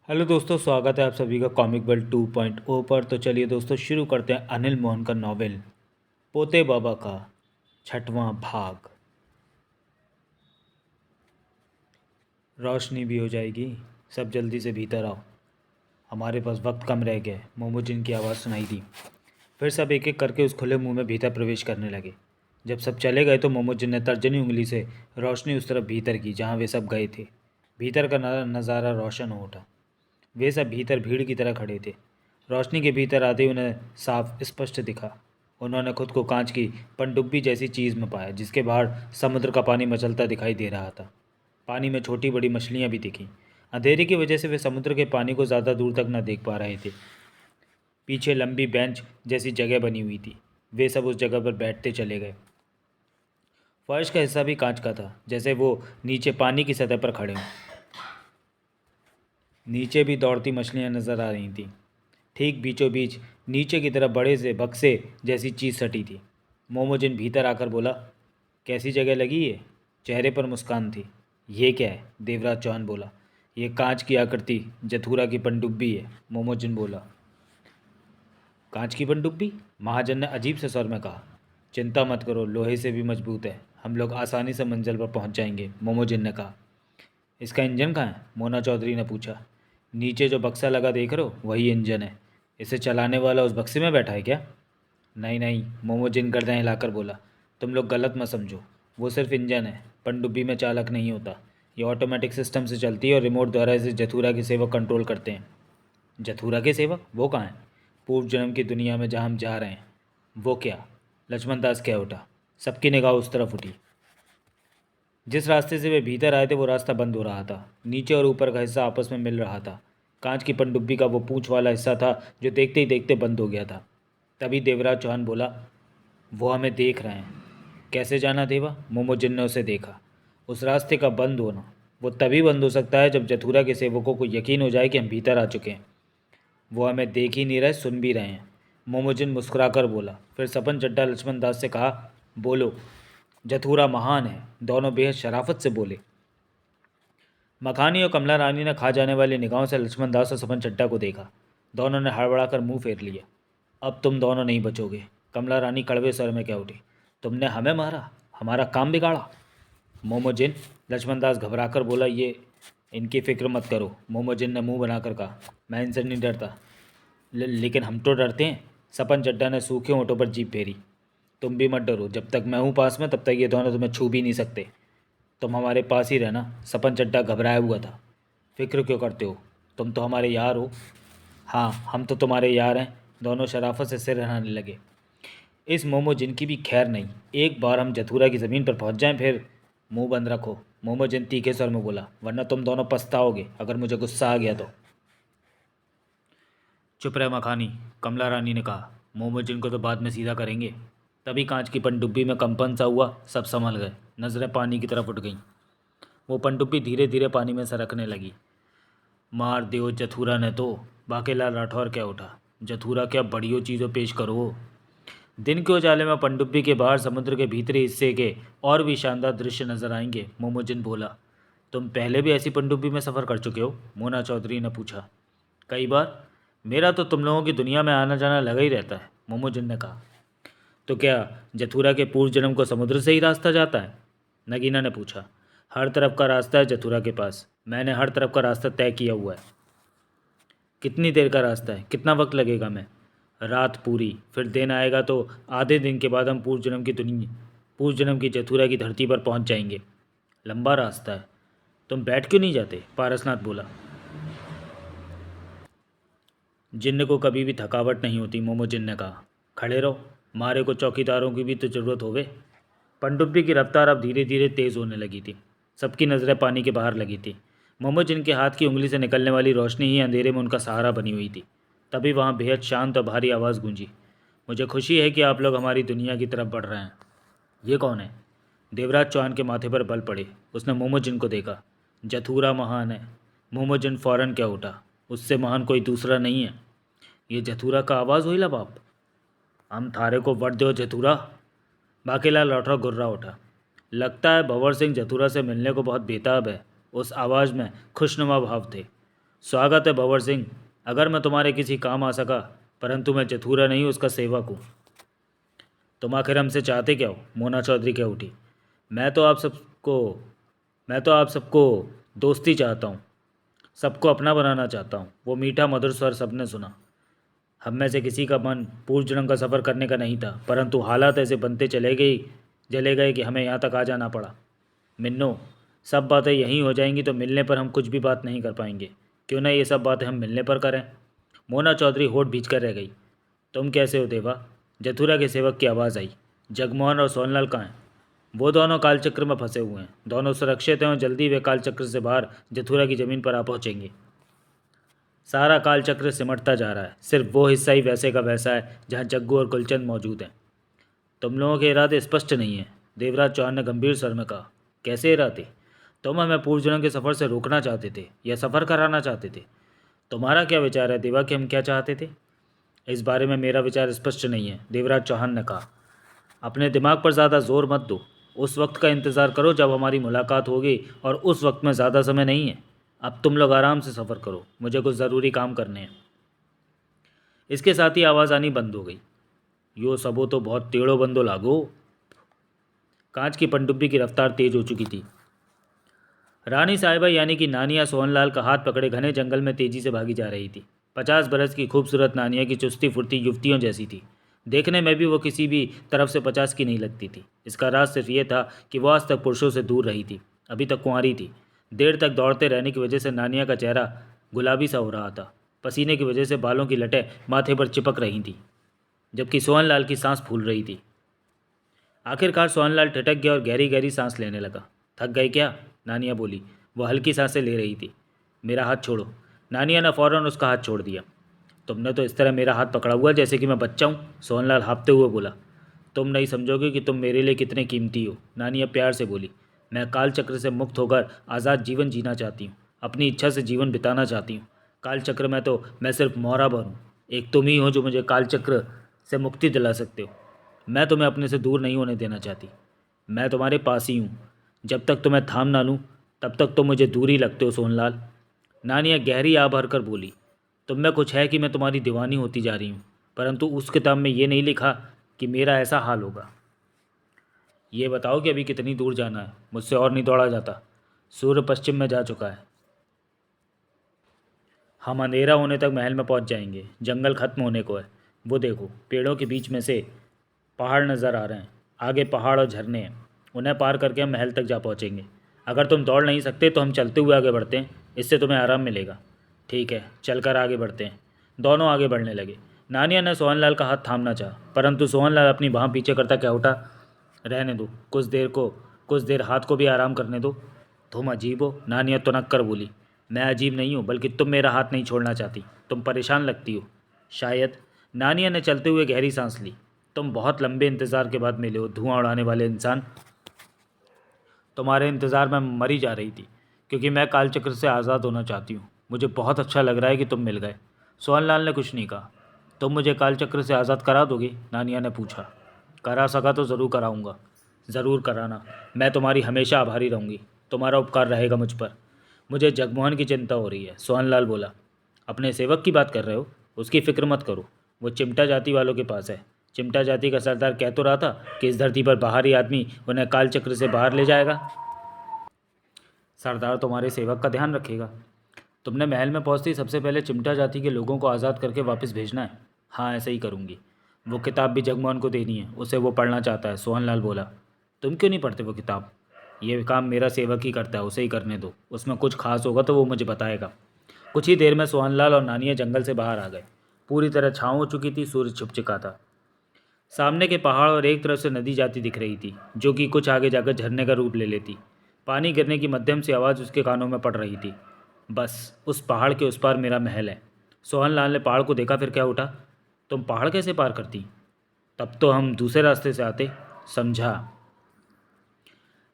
Hello दोस्तों, स्वागत है आप सभी का कॉमिक वर्ल्ड 2.0 पर। तो चलिए दोस्तों, शुरू करते हैं अनिल मोहन का नॉवेल पोते बाबा का 6वां भाग। रोशनी भी हो जाएगी, सब जल्दी से भीतर आओ, हमारे पास वक्त कम रह गया है। मोमोजिन की आवाज़ सुनाई दी। फिर सब एक एक करके उस खुले मुंह में भीतर प्रवेश करने लगे। जब सब चले गए तो मोमोजिन ने तर्जनी उंगली से रोशनी उस तरफ भीतर की जहाँ वे सब गए थे। भीतर का नज़ारा रोशन हो उठा। वे सब भीतर भीड़ की तरह खड़े थे। रोशनी के भीतर आते ही उन्हें साफ स्पष्ट दिखा। उन्होंने खुद को कांच की पनडुब्बी जैसी चीज़ में पाया जिसके बाहर समुद्र का पानी मचलता दिखाई दे रहा था। पानी में छोटी बड़ी मछलियाँ भी दिखीं। अंधेरे की वजह से वे समुद्र के पानी को ज़्यादा दूर तक न देख पा रहे थे। पीछे लंबी बेंच जैसी जगह बनी हुई थी। वे सब उस जगह पर बैठते चले गए। फर्श का हिस्सा भी कांच का था, जैसे वो नीचे पानी की सतह पर खड़े हों। नीचे भी दौड़ती मछलियाँ नजर आ रही थीं। ठीक बीचों बीच नीचे की तरफ बड़े से बक्से जैसी चीज़ सटी थी। मोमोजिन भीतर आकर बोला, कैसी जगह लगी है? चेहरे पर मुस्कान थी। ये क्या है? देवराज चौहान बोला। ये कांच की आकृति जथुरा की पनडुब्बी है, मोमोजिन बोला। कांच की पनडुब्बी? महाजन ने अजीब से स्वर में कहा। चिंता मत करो, लोहे से भी मजबूत है, हम लोग आसानी से मंजिल पर पहुंच जाएंगे, मोमोजिन ने कहा। इसका इंजन कहाँ है? मोना चौधरी ने पूछा। नीचे जो बक्सा लगा देख रहे हो, वही इंजन है। इसे चलाने वाला उस बक्से में बैठा है क्या? नहीं नहीं, मोमोजिन गर्दन हिलाकर बोला। तुम लोग गलत मत समझो, वो सिर्फ इंजन है, पनडुब्बी में चालक नहीं होता। ये ऑटोमेटिक सिस्टम से चलती है और रिमोट द्वारा इसे जथुरा के सेवक कंट्रोल करते हैं। जथुरा के सेवक? वो कहाँ है? पूर्व जन्म की दुनिया में जहाँ हम जा रहे हैं। वो क्या? लक्ष्मण दास कह उठा। सबकी निगाह उस तरफ उठी। जिस रास्ते से वे भीतर आए थे वो रास्ता बंद हो रहा था। नीचे और ऊपर का हिस्सा आपस में मिल रहा था। कांच की पनडुब्बी का वो पूंछ वाला हिस्सा था जो देखते ही देखते बंद हो गया था। तभी देवराज चौहान बोला, वो हमें देख रहे हैं। कैसे जाना देवा? मोमोजिन ने उसे देखा। उस रास्ते का बंद होना वो तभी बंद हो सकता है जब जथुरा के सेवकों को यकीन हो जाए कि हम भीतर आ चुके हैं। वो हमें देख ही नहीं रहे, सुन भी रहे हैं, मोमोजिन मुस्कुराकर बोला। फिर सपन चड्ढा लक्ष्मण दास से कहा, बोलो। जथुरा महान है, दोनों बेहद शराफत से बोले। मखानी और कमला रानी ने खा जाने वाली निगाहों से लक्ष्मण दास और सपन चड्ढा को देखा। दोनों ने हड़बड़ाकर मुंह फेर लिया। अब तुम दोनों नहीं बचोगे, कमला रानी कड़वे स्वर में कह उठी। तुमने हमें मारा, हमारा काम बिगाड़ा। मोमोजिन, लक्ष्मण दास घबराकर बोला। ये इनकी फिक्र मत करो, मोमोजिन ने मुंह बनाकर कहा। मैं इनसे नहीं डरता। लेकिन हम तो डरते हैं। सपन चड्ढा ने सूखे होंठों पर जीभ फेरी। तुम भी मत डरो, जब तक मैं हूँ पास में तब तक ये दोनों तुम्हें छू भी नहीं सकते। तुम हमारे पास ही रहना। सपन चड्ढा घबराया हुआ था। फिक्र क्यों करते हो, तुम तो हमारे यार हो। हाँ, हम तो तुम्हारे यार हैं। दोनों शराफत से सिर हिलाने लगे। इस मोमोजिन की भी खैर नहीं। एक बार हम जथुरा की ज़मीन पर पहुंच जाएं, फिर मुंह बंद रखो, मोमोजिन तीखे स्वर में बोला, वरना तुम दोनों पछताओगे अगर मुझे गुस्सा आ गया तो। चुप रह मखानी, कमला रानी ने कहा। मोमोजिन को तो बाद में सीधा करेंगे। तभी कांच की पनडुब्बी में कंपन सा हुआ। सब संभल गए। नज़रें पानी की तरफ उठ गईं। वो पनडुब्बी धीरे धीरे पानी में सरकने लगी। मार दियो जथुरा ने तो, बाकेलाल राठौर कह उठा। जथुरा क्या बढ़ियो चीज़ों पेश करो। दिन के उजाले में पनडुब्बी के बाहर समुद्र के भीतरी हिस्से के और भी शानदार दृश्य नजर आएंगे, मोमोजिन बोला। तुम पहले भी ऐसी पनडुब्बी में सफ़र कर चुके हो? मोना चौधरी ने पूछा। कई बार। मेरा तो तुम लोगों की दुनिया में आना जाना लगा ही रहता है, मोमोजिन ने कहा। तो क्या जथुरा के पूर्व जन्म को समुद्र से ही रास्ता जाता है? नगीना ने पूछा। हर तरफ का रास्ता है जथुरा के पास। मैंने हर तरफ का रास्ता तय किया हुआ है। कितनी देर का रास्ता है? कितना वक्त लगेगा? मैं रात पूरी, फिर दिन आएगा तो आधे दिन के बाद हम पूर्व जन्म की जथुरा की धरती पर पहुंच जाएंगे। लंबा रास्ता है। तुम बैठ क्यों नहीं जाते? पारसनाथ बोला। जिन्न को कभी भी थकावट नहीं होती, मोमोजिन ने कहा। खड़े रहो, मारे को चौकीदारों की भी तो ज़रूरत होवे। पनडुब्बी की रफ्तार अब धीरे धीरे तेज़ होने लगी थी। सबकी नज़रें पानी के बाहर लगी थी। मोमोजिन के हाथ की उंगली से निकलने वाली रोशनी ही अंधेरे में उनका सहारा बनी हुई थी। तभी वहाँ बेहद शांत और भारी आवाज़ गूंजी। मुझे खुशी है कि आप लोग हमारी दुनिया की तरफ बढ़ रहे हैं। ये कौन है? देवराज चौहान के माथे पर बल पड़े। उसने मोमोजिन को देखा। जथुरा महान है। मोमोजिन फौरन क्या उठा। उससे महान कोई दूसरा नहीं है। ये जथुरा का आवाज़ होइला बाप। हम थारे को वट दो जथुरा। बाकीलाल राठौर गुर्रा उठा। लगता है भंवर सिंह जथुरा से मिलने को बहुत बेताब है। उस आवाज़ में खुशनुमा भाव थे। स्वागत है भंवर सिंह। अगर मैं तुम्हारे किसी काम आ सका, परंतु मैं चथुरा नहीं उसका सेवक हूँ। तुम आखिर हमसे चाहते क्या हो? मोना चौधरी कह उठी। मैं तो आप सबको मैं तो आप सबको दोस्ती चाहता हूँ, सबको अपना बनाना चाहता हूँ। वो मीठा मधुर स्वर सबने सुना। हम में से किसी का मन पूर्व जन्म का सफ़र करने का नहीं था, परंतु हालात ऐसे बनते चले गए कि हमें यहाँ तक आ जाना पड़ा। मिन्नो, सब बातें यहीं हो जाएंगी तो मिलने पर हम कुछ भी बात नहीं कर पाएंगे। क्यों ना ये सब बातें हम मिलने पर करें? मोना चौधरी होठ भींच कर रह गई। तुम कैसे हो देवा? जथुरा के सेवक की आवाज़ आई। जगमोहन और सोनलाल कहाँ हैं? वो दोनों कालचक्र में फंसे हुए हैं। दोनों सुरक्षित हैं और जल्दी वे कालचक्र से बाहर जथुरा की ज़मीन पर आ पहुँचेंगे। सारा कालचक्र सिमटता जा रहा है, सिर्फ वो हिस्सा ही वैसे का वैसा है जहाँ जग्गू और कुलचंद मौजूद हैं। तुम लोगों के इरादे स्पष्ट नहीं हैं, देवराज चौहान ने गंभीर स्वर में कहा। कैसे इरादे? तुम हमें पूर्व जन्म के सफ़र से रोकना चाहते थे या सफ़र कराना चाहते थे? तुम्हारा क्या विचार है देवा कि हम क्या चाहते थे? इस बारे में मेरा विचार स्पष्ट नहीं है, देवराज चौहान ने कहा। अपने दिमाग पर ज़्यादा जोर मत दो। उस वक्त का इंतज़ार करो जब हमारी मुलाकात होगी, और उस वक्त में ज़्यादा समय नहीं है। अब तुम लोग आराम से सफ़र करो, मुझे कुछ ज़रूरी काम करने हैं। इसके साथ ही आवाज़ आनी बंद हो गई। यो सबो तो बहुत टेढ़ो बंदो लागो। कांच की पनडुब्बी की रफ्तार तेज हो चुकी थी। रानी साहिबा यानी कि नानिया सोहनलाल का हाथ पकड़े घने जंगल में तेजी से भागी जा रही थी। 50 बरस की खूबसूरत नानिया की चुस्ती फुर्ती युवतियों जैसी थी। देखने में भी वो किसी भी तरफ से 50 की नहीं लगती थी। इसका राज सिर्फ ये था कि वह आज तक पुरुषों से दूर रही थी, अभी तक कुंवारी थी। देर तक दौड़ते रहने की वजह से नानिया का चेहरा गुलाबी सा हो रहा था। पसीने की वजह से बालों की लटें माथे पर चिपक रही थी, जबकि सोहनलाल की सांस फूल रही थी। आखिरकार सोहनलाल ठिठक गया और गहरी गहरी सांस लेने लगा। थक गए क्या? नानिया बोली। वह हल्की सांसें ले रही थी। मेरा हाथ छोड़ो। नानिया ने फौरन उसका हाथ छोड़ दिया। तुमने तो इस तरह मेरा हाथ पकड़ा हुआ जैसे कि मैं बच्चा हूँ, सोहनलाल हाँफते हुए बोला। तुम नहीं समझोगे कि तुम मेरे लिए कितने कीमती हो, नानिया प्यार से बोली। मैं काल चक्र से मुक्त होकर आज़ाद जीवन जीना चाहती हूँ, अपनी इच्छा से जीवन बिताना चाहती हूँ। काल चक्र में तो मैं सिर्फ मोहरा भर हूँ। एक तुम ही हो जो मुझे काल चक्र से मुक्ति दिला सकते हो। मैं तुम्हें अपने से दूर नहीं होने देना चाहती। मैं तुम्हारे पास ही हूँ। जब तक तुम्हें थाम ना लूँ तब तक तुम मुझे दूर ही लगते हो सोहनलाल। नानिया गहरी आह भर कर बोली। तुम में कुछ है कि मैं तुम्हारी दीवानी होती जा रही हूँ, परंतु उस किताब में ये नहीं लिखा कि मेरा ऐसा हाल होगा। ये बताओ कि अभी कितनी दूर जाना है? मुझसे और नहीं दौड़ा जाता। सूर्य पश्चिम में जा चुका है। हम अंधेरा होने तक महल में पहुंच जाएंगे। जंगल खत्म होने को है। वो देखो, पेड़ों के बीच में से पहाड़ नज़र आ रहे हैं। आगे पहाड़ और झरने हैं। उन्हें पार करके हम महल तक जा पहुंचेंगे। अगर तुम दौड़ नहीं सकते तो हम चलते हुए आगे बढ़ते हैं, इससे तुम्हें आराम मिलेगा। ठीक है, चलकर आगे बढ़ते हैं। दोनों आगे बढ़ने लगे। नानिया ने सोहनलाल का हाथ थामना चाहा, परंतु सोहनलाल अपनी बाँह पीछे करता क्या उठा। रहने दो, कुछ देर हाथ को भी आराम करने दो। तुम अजीब हो, नानिया तुनक कर बोली। मैं अजीब नहीं हूँ, बल्कि तुम मेरा हाथ नहीं छोड़ना चाहती। तुम परेशान लगती हो शायद। नानिया ने चलते हुए गहरी सांस ली। तुम बहुत लंबे इंतज़ार के बाद मिले हो, धुआं उड़ाने वाले इंसान। तुम्हारे इंतज़ार में मरी जा रही थी, क्योंकि मैं कालचक्र से आज़ाद होना चाहती हूँ। मुझे बहुत अच्छा लग रहा है कि तुम मिल गए। सोहनलाल ने कुछ नहीं कहा। तुम मुझे कालचक्र से आज़ाद करा दोगे? नानिया ने पूछा। करा सका तो ज़रूर कराऊंगा। ज़रूर कराना। मैं तुम्हारी हमेशा आभारी रहूँगी। तुम्हारा उपकार रहेगा मुझ पर। मुझे जगमोहन की चिंता हो रही है, सोहनलाल बोला। अपने सेवक की बात कर रहे हो? उसकी फ़िक्र मत करो, वो चिमटा जाति वालों के पास है। चिमटा जाति का सरदार कह तो रहा था कि इस धरती पर बाहरी आदमी उन्हें कालचक्र से बाहर ले जाएगा। सरदार तुम्हारे सेवक का ध्यान रखेगा। तुमने महल में पहुंचते ही सबसे पहले चिमटा जाति के लोगों को आज़ाद करके वापस भेजना है। हाँ, ऐसे ही करूँगी। वो किताब भी जगमोहन को देनी है, उसे वो पढ़ना चाहता है, सोहनलाल बोला। तुम क्यों नहीं पढ़ते वो किताब? ये काम मेरा सेवक ही करता है, उसे ही करने दो। उसमें कुछ खास होगा तो वो मुझे बताएगा। कुछ ही देर में सोहनलाल और नानिया जंगल से बाहर आ गए। पूरी तरह छाँव हो चुकी थी, सूर्य छुप चुका था। सामने के पहाड़ और एक तरफ से नदी जाती दिख रही थी, जो कि कुछ आगे जाकर झरने का रूप ले लेती। पानी गिरने की मध्यम सी आवाज़ उसके कानों में पड़ रही थी। बस उस पहाड़ के उस पार मेरा महल है। सोहनलाल ने पहाड़ को देखा, फिर क्या उठा। तुम पहाड़ कैसे पार करती? तब तो हम दूसरे रास्ते से आते। समझा।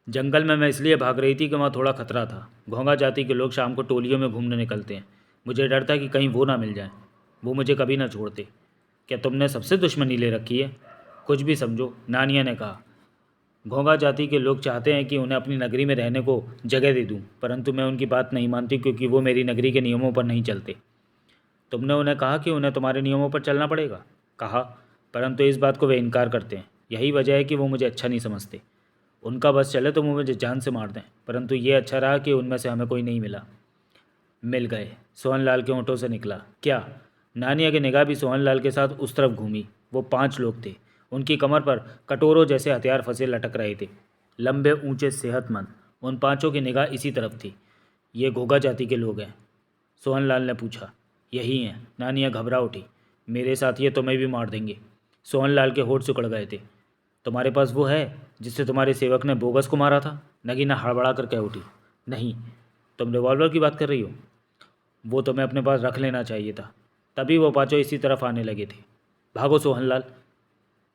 जंगल में मैं इसलिए भाग रही थी कि वहाँ थोड़ा खतरा था। घोंगा जाति के लोग शाम को टोलियों में घूमने निकलते हैं। मुझे डर था कि कहीं वो ना मिल जाए। वो मुझे कभी ना छोड़ते। क्या तुमने सबसे दुश्मनी ले रखी है? कुछ भी समझो, नानिया ने कहा। घोंघा जाति के लोग चाहते हैं कि उन्हें अपनी नगरी में रहने को जगह दे दूं, परंतु मैं उनकी बात नहीं मानती क्योंकि वो मेरी नगरी के नियमों पर नहीं चलते। तुमने उन्हें कहा कि उन्हें तुम्हारे नियमों पर चलना पड़ेगा? कहा, परंतु इस बात को वे इनकार करते हैं। यही वजह है कि वो मुझे अच्छा नहीं समझते। उनका बस चले तो वो मुझे जान से मार दें, परंतु ये अच्छा रहा कि उनमें से हमें कोई नहीं मिला। मिल गए, सोहनलाल के होंठों से निकला। क्या? नानिया की निगाह भी सोहनलाल के साथ उस तरफ घूमी। वो 5 लोग थे। उनकी कमर पर कटोरों जैसे हथियार फंसे लटक रहे थे, लंबे ऊंचे सेहतमंद। उन 5 की निगाह इसी तरफ थी। ये घोघा जाति के लोग हैं? सोहनलाल ने पूछा। यही हैं। नानिया घबरा उठी। मेरे साथ ये तुम्हें भी मार देंगे। सोहनलाल के होठ सिकुड़ गए थे। तुम्हारे पास वो है जिससे तुम्हारे सेवक ने बोगस को मारा था? नगीना हड़बड़ा कर कह उठी। नहीं। तुम रिवॉल्वर की बात कर रही हो? वो तुम्हें अपने पास रख लेना चाहिए था। तभी वो 5 इसी तरफ आने लगे थे। भागो सोहनलाल,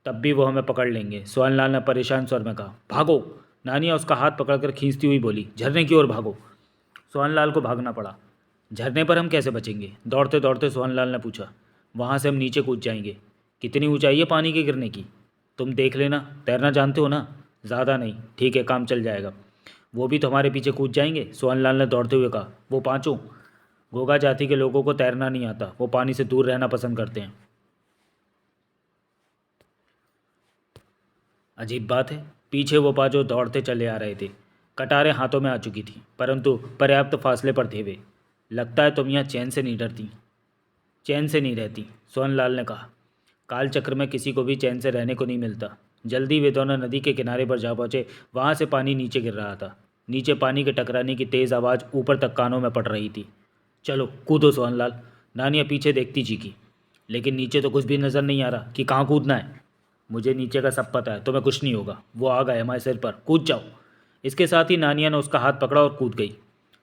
तब भी वो हमें पकड़ लेंगे, सोहनलाल ने परेशान स्वर में कहा। भागो! नानिया उसका हाथ पकड़कर खींचती हुई बोली। झरने की ओर भागो। सोहनलाल को भागना पड़ा। झरने पर हम कैसे बचेंगे? दौड़ते दौड़ते सोहनलाल ने पूछा। वहाँ से हम नीचे कूद जाएंगे। कितनी ऊंचाई है पानी के गिरने की? तुम देख लेना। तैरना जानते हो ना? ज़्यादा नहीं। ठीक है, काम चल जाएगा। वो भी तुम्हारे पीछे कूद जाएंगे? सोहनलाल ने दौड़ते हुए कहा। वो 5? घोघा जाति के लोगों को तैरना नहीं आता। वो पानी से दूर रहना पसंद करते हैं। अजीब बात है। पीछे वो 5 दौड़ते चले आ रहे थे। कटारें हाथों में आ चुकी थी, परंतु पर्याप्त फासले पर थे वे। लगता है तुम यहाँ चैन से नहीं डरती। चैन से नहीं रहती, सोहनलाल ने कहा। कालचक्र में किसी को भी चैन से रहने को नहीं मिलता। जल्दी वे दोनों नदी के किनारे पर जा पहुँचे। वहाँ से पानी नीचे गिर रहा था। नीचे पानी के टकराने की तेज़ आवाज़ ऊपर तक कानों में पड़ रही थी। चलो कूदो सोहनलाल, नानिया पीछे देखती चीखी। लेकिन नीचे तो कुछ भी नज़र नहीं आ रहा कि कहाँ कूदना है। मुझे नीचे का सब पता है, तुम्हें कुछ नहीं होगा। वो आ गए हमारे सिर पर, कूद जाओ। इसके साथ ही नानिया ने उसका हाथ पकड़ा और कूद गई।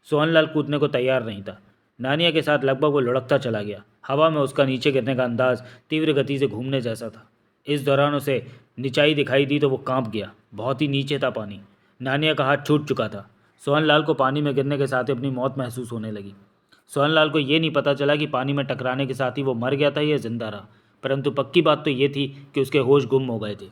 सोहनलाल कूदने को तैयार नहीं था। नानिया के साथ लगभग वो लुढ़कता चला गया। हवा में उसका नीचे गिरने का अंदाज तीव्र गति से घूमने जैसा था। इस दौरान उसे निचाई दिखाई दी तो वो कांप गया। बहुत ही नीचे था पानी। नानिया का हाथ छूट चुका था। सोहनलाल को पानी में गिरने के साथ ही अपनी मौत महसूस होने लगी। सोहनलाल को ये नहीं पता चला कि पानी में टकराने के साथ ही वो मर गया था या जिंदा रहा, परंतु पक्की बात तो ये थी कि उसके होश गुम हो गए थे।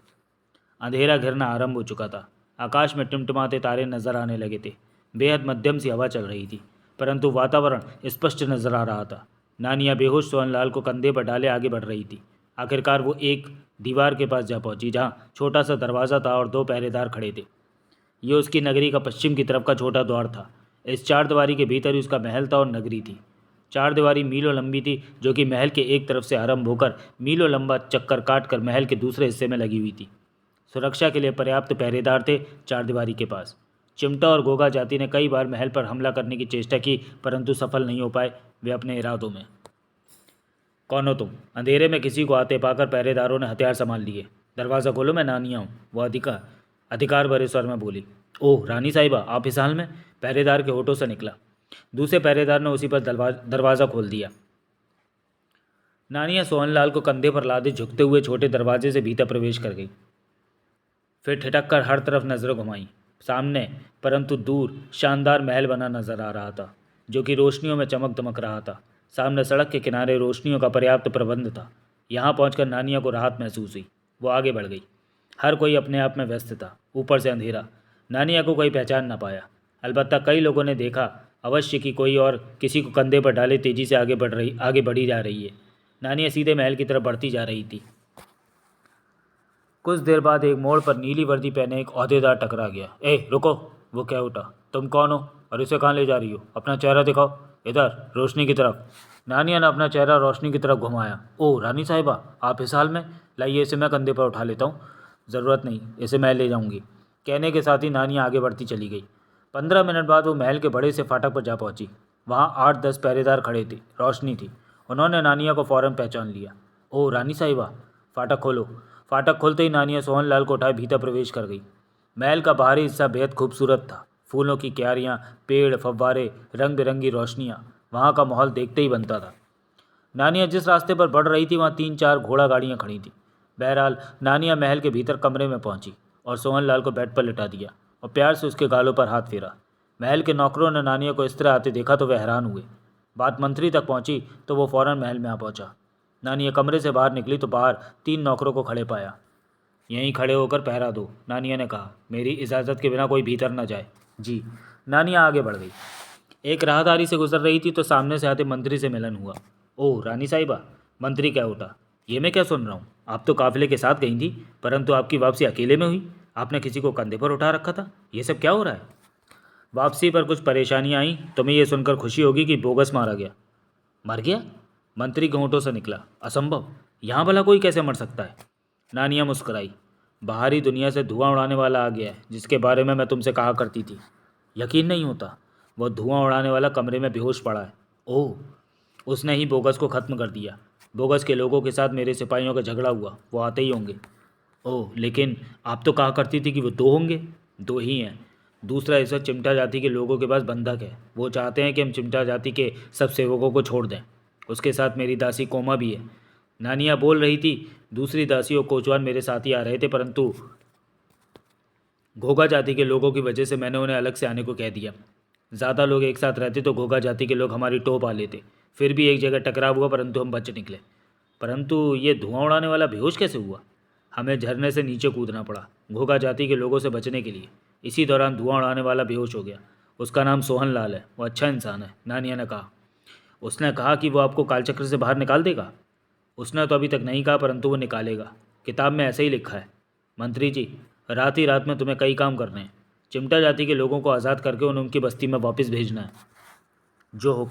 अंधेरा घिरना आरंभ हो चुका था। आकाश में टिमटिमाते तारे नजर आने लगे थे। बेहद मध्यम सी हवा चल रही थी, परंतु वातावरण स्पष्ट नजर आ रहा था। नानिया बेहोश सोहनलाल को कंधे पर डाले आगे बढ़ रही थी। आखिरकार वो एक दीवार के पास जा पहुंची जहाँ छोटा सा दरवाज़ा था और 2 पहरेदार खड़े थे। ये उसकी नगरी का पश्चिम की तरफ का छोटा द्वार था। इस 4 दीवारी के भीतर ही उसका महल था और नगरी थी। 4 दीवारी मीलों लंबी थी, जो कि महल के एक तरफ से आरंभ होकर मीलों लंबा चक्कर काटकर महल के दूसरे हिस्से में लगी हुई थी। सुरक्षा के लिए पर्याप्त पहरेदार थे 4 दीवारी के पास। चिमटा और घोघा जाति ने कई बार महल पर हमला करने की चेष्टा की, परंतु सफल नहीं हो पाए वे अपने इरादों में। कौन हो तुम? अंधेरे में किसी को आते पाकर पहरेदारों ने हथियार संभाल लिए। दरवाज़ा खोलो, मैं नानिया हूँ, वो अधिकार भरे स्वर में बोली। ओह रानी साहिबा, आप इस हाल में? पहरेदार के होठों से निकला। दूसरे पहरेदार ने उसी पर दरवाज़ा खोल दिया। नानिया सोहनलाल को कंधे पर लादे झुकते हुए छोटे दरवाजे से भीतर प्रवेश कर गई। फिर ठिठक कर हर तरफ नजरें घुमाई। सामने परंतु दूर शानदार महल बना नजर आ रहा था, जो कि रोशनियों में चमक दमक रहा था। सामने सड़क के किनारे रोशनियों का पर्याप्त प्रबंध था। यहाँ पहुंचकर नानिया को राहत महसूस हुई। वो आगे बढ़ गई। हर कोई अपने आप में व्यस्त था। ऊपर से अंधेरा। नानिया को कोई पहचान ना पाया। अलबत्ता कई लोगों ने देखा अवश्य कि कोई और किसी को कंधे पर डाले तेजी से आगे बढ़ी जा रही है। नानिया सीधे महल की तरफ बढ़ती जा रही थी। कुछ देर बाद एक मोड़ पर नीली वर्दी पहने एक ओहदेदार टकरा गया। ए रुको, वो कह उठा। तुम कौन हो और इसे कहाँ ले जा रही हो? अपना चेहरा दिखाओ। इधर, रोशनी की तरफ। नानिया ने अपना चेहरा रोशनी की तरफ घुमाया। ओह रानी साहिबा, आप इस हाल में? लाइए इसे मैं कंधे पर उठा लेता हूँ। ज़रूरत नहीं, इसे मैं ले जाऊँगी। कहने के साथ ही नानिया आगे बढ़ती चली गई। 15 मिनट बाद वो महल के बड़े से फाटक पर जा पहुंची। वहाँ 8-10 पहरेदार खड़े थे। रोशनी थी। उन्होंने नानिया को फ़ौरन पहचान लिया। ओह रानी साहिबा, फाटक खोलो। फाटक खोलते ही नानिया सोहनलाल को उठाए भीतर प्रवेश कर गई। महल का बाहरी हिस्सा बेहद खूबसूरत था। फूलों की क्यारियाँ, पेड़, फव्वारे, रंग बिरंगी रोशनियाँ, वहाँ का माहौल देखते ही बनता था। नानिया जिस रास्ते पर बढ़ रही थी वहाँ 3-4 घोड़ा गाड़ियाँ खड़ी थीं। बहरहाल नानिया महल के भीतर कमरे में पहुंची और सोहनलाल को बेड पर लिटा दिया और प्यार से उसके गालों पर हाथ फेरा। महल के नौकरों ने नानिया को इस तरह आते देखा तो वे हैरान हुए। बात मंत्री तक पहुंची तो वो फ़ौरन महल में आ पहुंचा। नानिया कमरे से बाहर निकली तो बाहर 3 नौकरों को खड़े पाया। यहीं खड़े होकर पहरा दो, नानिया ने कहा। मेरी इजाज़त के बिना कोई भीतर न जाए। जी। नानिया आगे बढ़ गई। एक राहदारी से गुजर रही थी तो सामने से आते मंत्री से मिलन हुआ। ओह रानी साहिबा, मंत्री कह उठा। ये मैं क्या सुन रहा हूँ? आप तो काफिले के साथ गई थी, परंतु आपकी वापसी अकेले में हुई। आपने किसी को कंधे पर उठा रखा था। ये सब क्या हो रहा है? वापसी पर कुछ परेशानियां आई। तुम्हें यह सुनकर खुशी होगी कि बोगस मारा गया। मर गया? मंत्री के होंठों से निकला। असंभव, यहाँ भला कोई कैसे मर सकता है? नानिया मुस्कुराई। बाहरी दुनिया से धुआं उड़ाने वाला आ गया है, जिसके बारे में मैं तुमसे कहा करती थी। यकीन नहीं होता। वह धुआं उड़ाने वाला कमरे में बेहोश पड़ा है। ओह, उसने ही बोगस को ख़त्म कर दिया। बोगस के लोगों के साथ मेरे सिपाहियों का झगड़ा हुआ, वो आते ही होंगे। ओह, लेकिन आप तो कहा करती थी कि वो दो होंगे। दो ही हैं। दूसरा इस वक्त चिमटा जाति के लोगों के पास बंधक है। वो चाहते हैं कि हम चिमटा जाति के सब सेवकों को छोड़ दें। उसके साथ मेरी दासी कोमा भी है। नानिया बोल रही थी। दूसरी दासी और कोचवान मेरे साथ ही आ रहे थे, परंतु घोगा जाति के लोगों की वजह से मैंने उन्हें अलग से आने को कह दिया। ज़्यादा लोग एक साथ रहते तो घोगा जाति के लोग हमारी टोप आ लेते। फिर भी एक जगह टकराव हुआ, परंतु हम बच निकले। परंतु ये धुआं उड़ाने वाला बेहोश कैसे हुआ? हमें झरने से नीचे कूदना पड़ा घोगा जाति के लोगों से बचने के लिए। इसी दौरान धुआं उड़ाने वाला बेहोश हो गया। उसका नाम सोहन लाल है। वो अच्छा इंसान है, नानिया ने कहा। उसने कहा कि वो आपको कालचक्र से बाहर निकाल देगा। उसने तो अभी तक नहीं कहा, परंतु वो निकालेगा। किताब में ऐसे ही लिखा है। मंत्री जी, रात ही रात में तुम्हें कई काम करने हैं। चिमटा जाति के लोगों को आज़ाद करके उन्हें उनकी बस्ती में वापस भेजना है। जो हो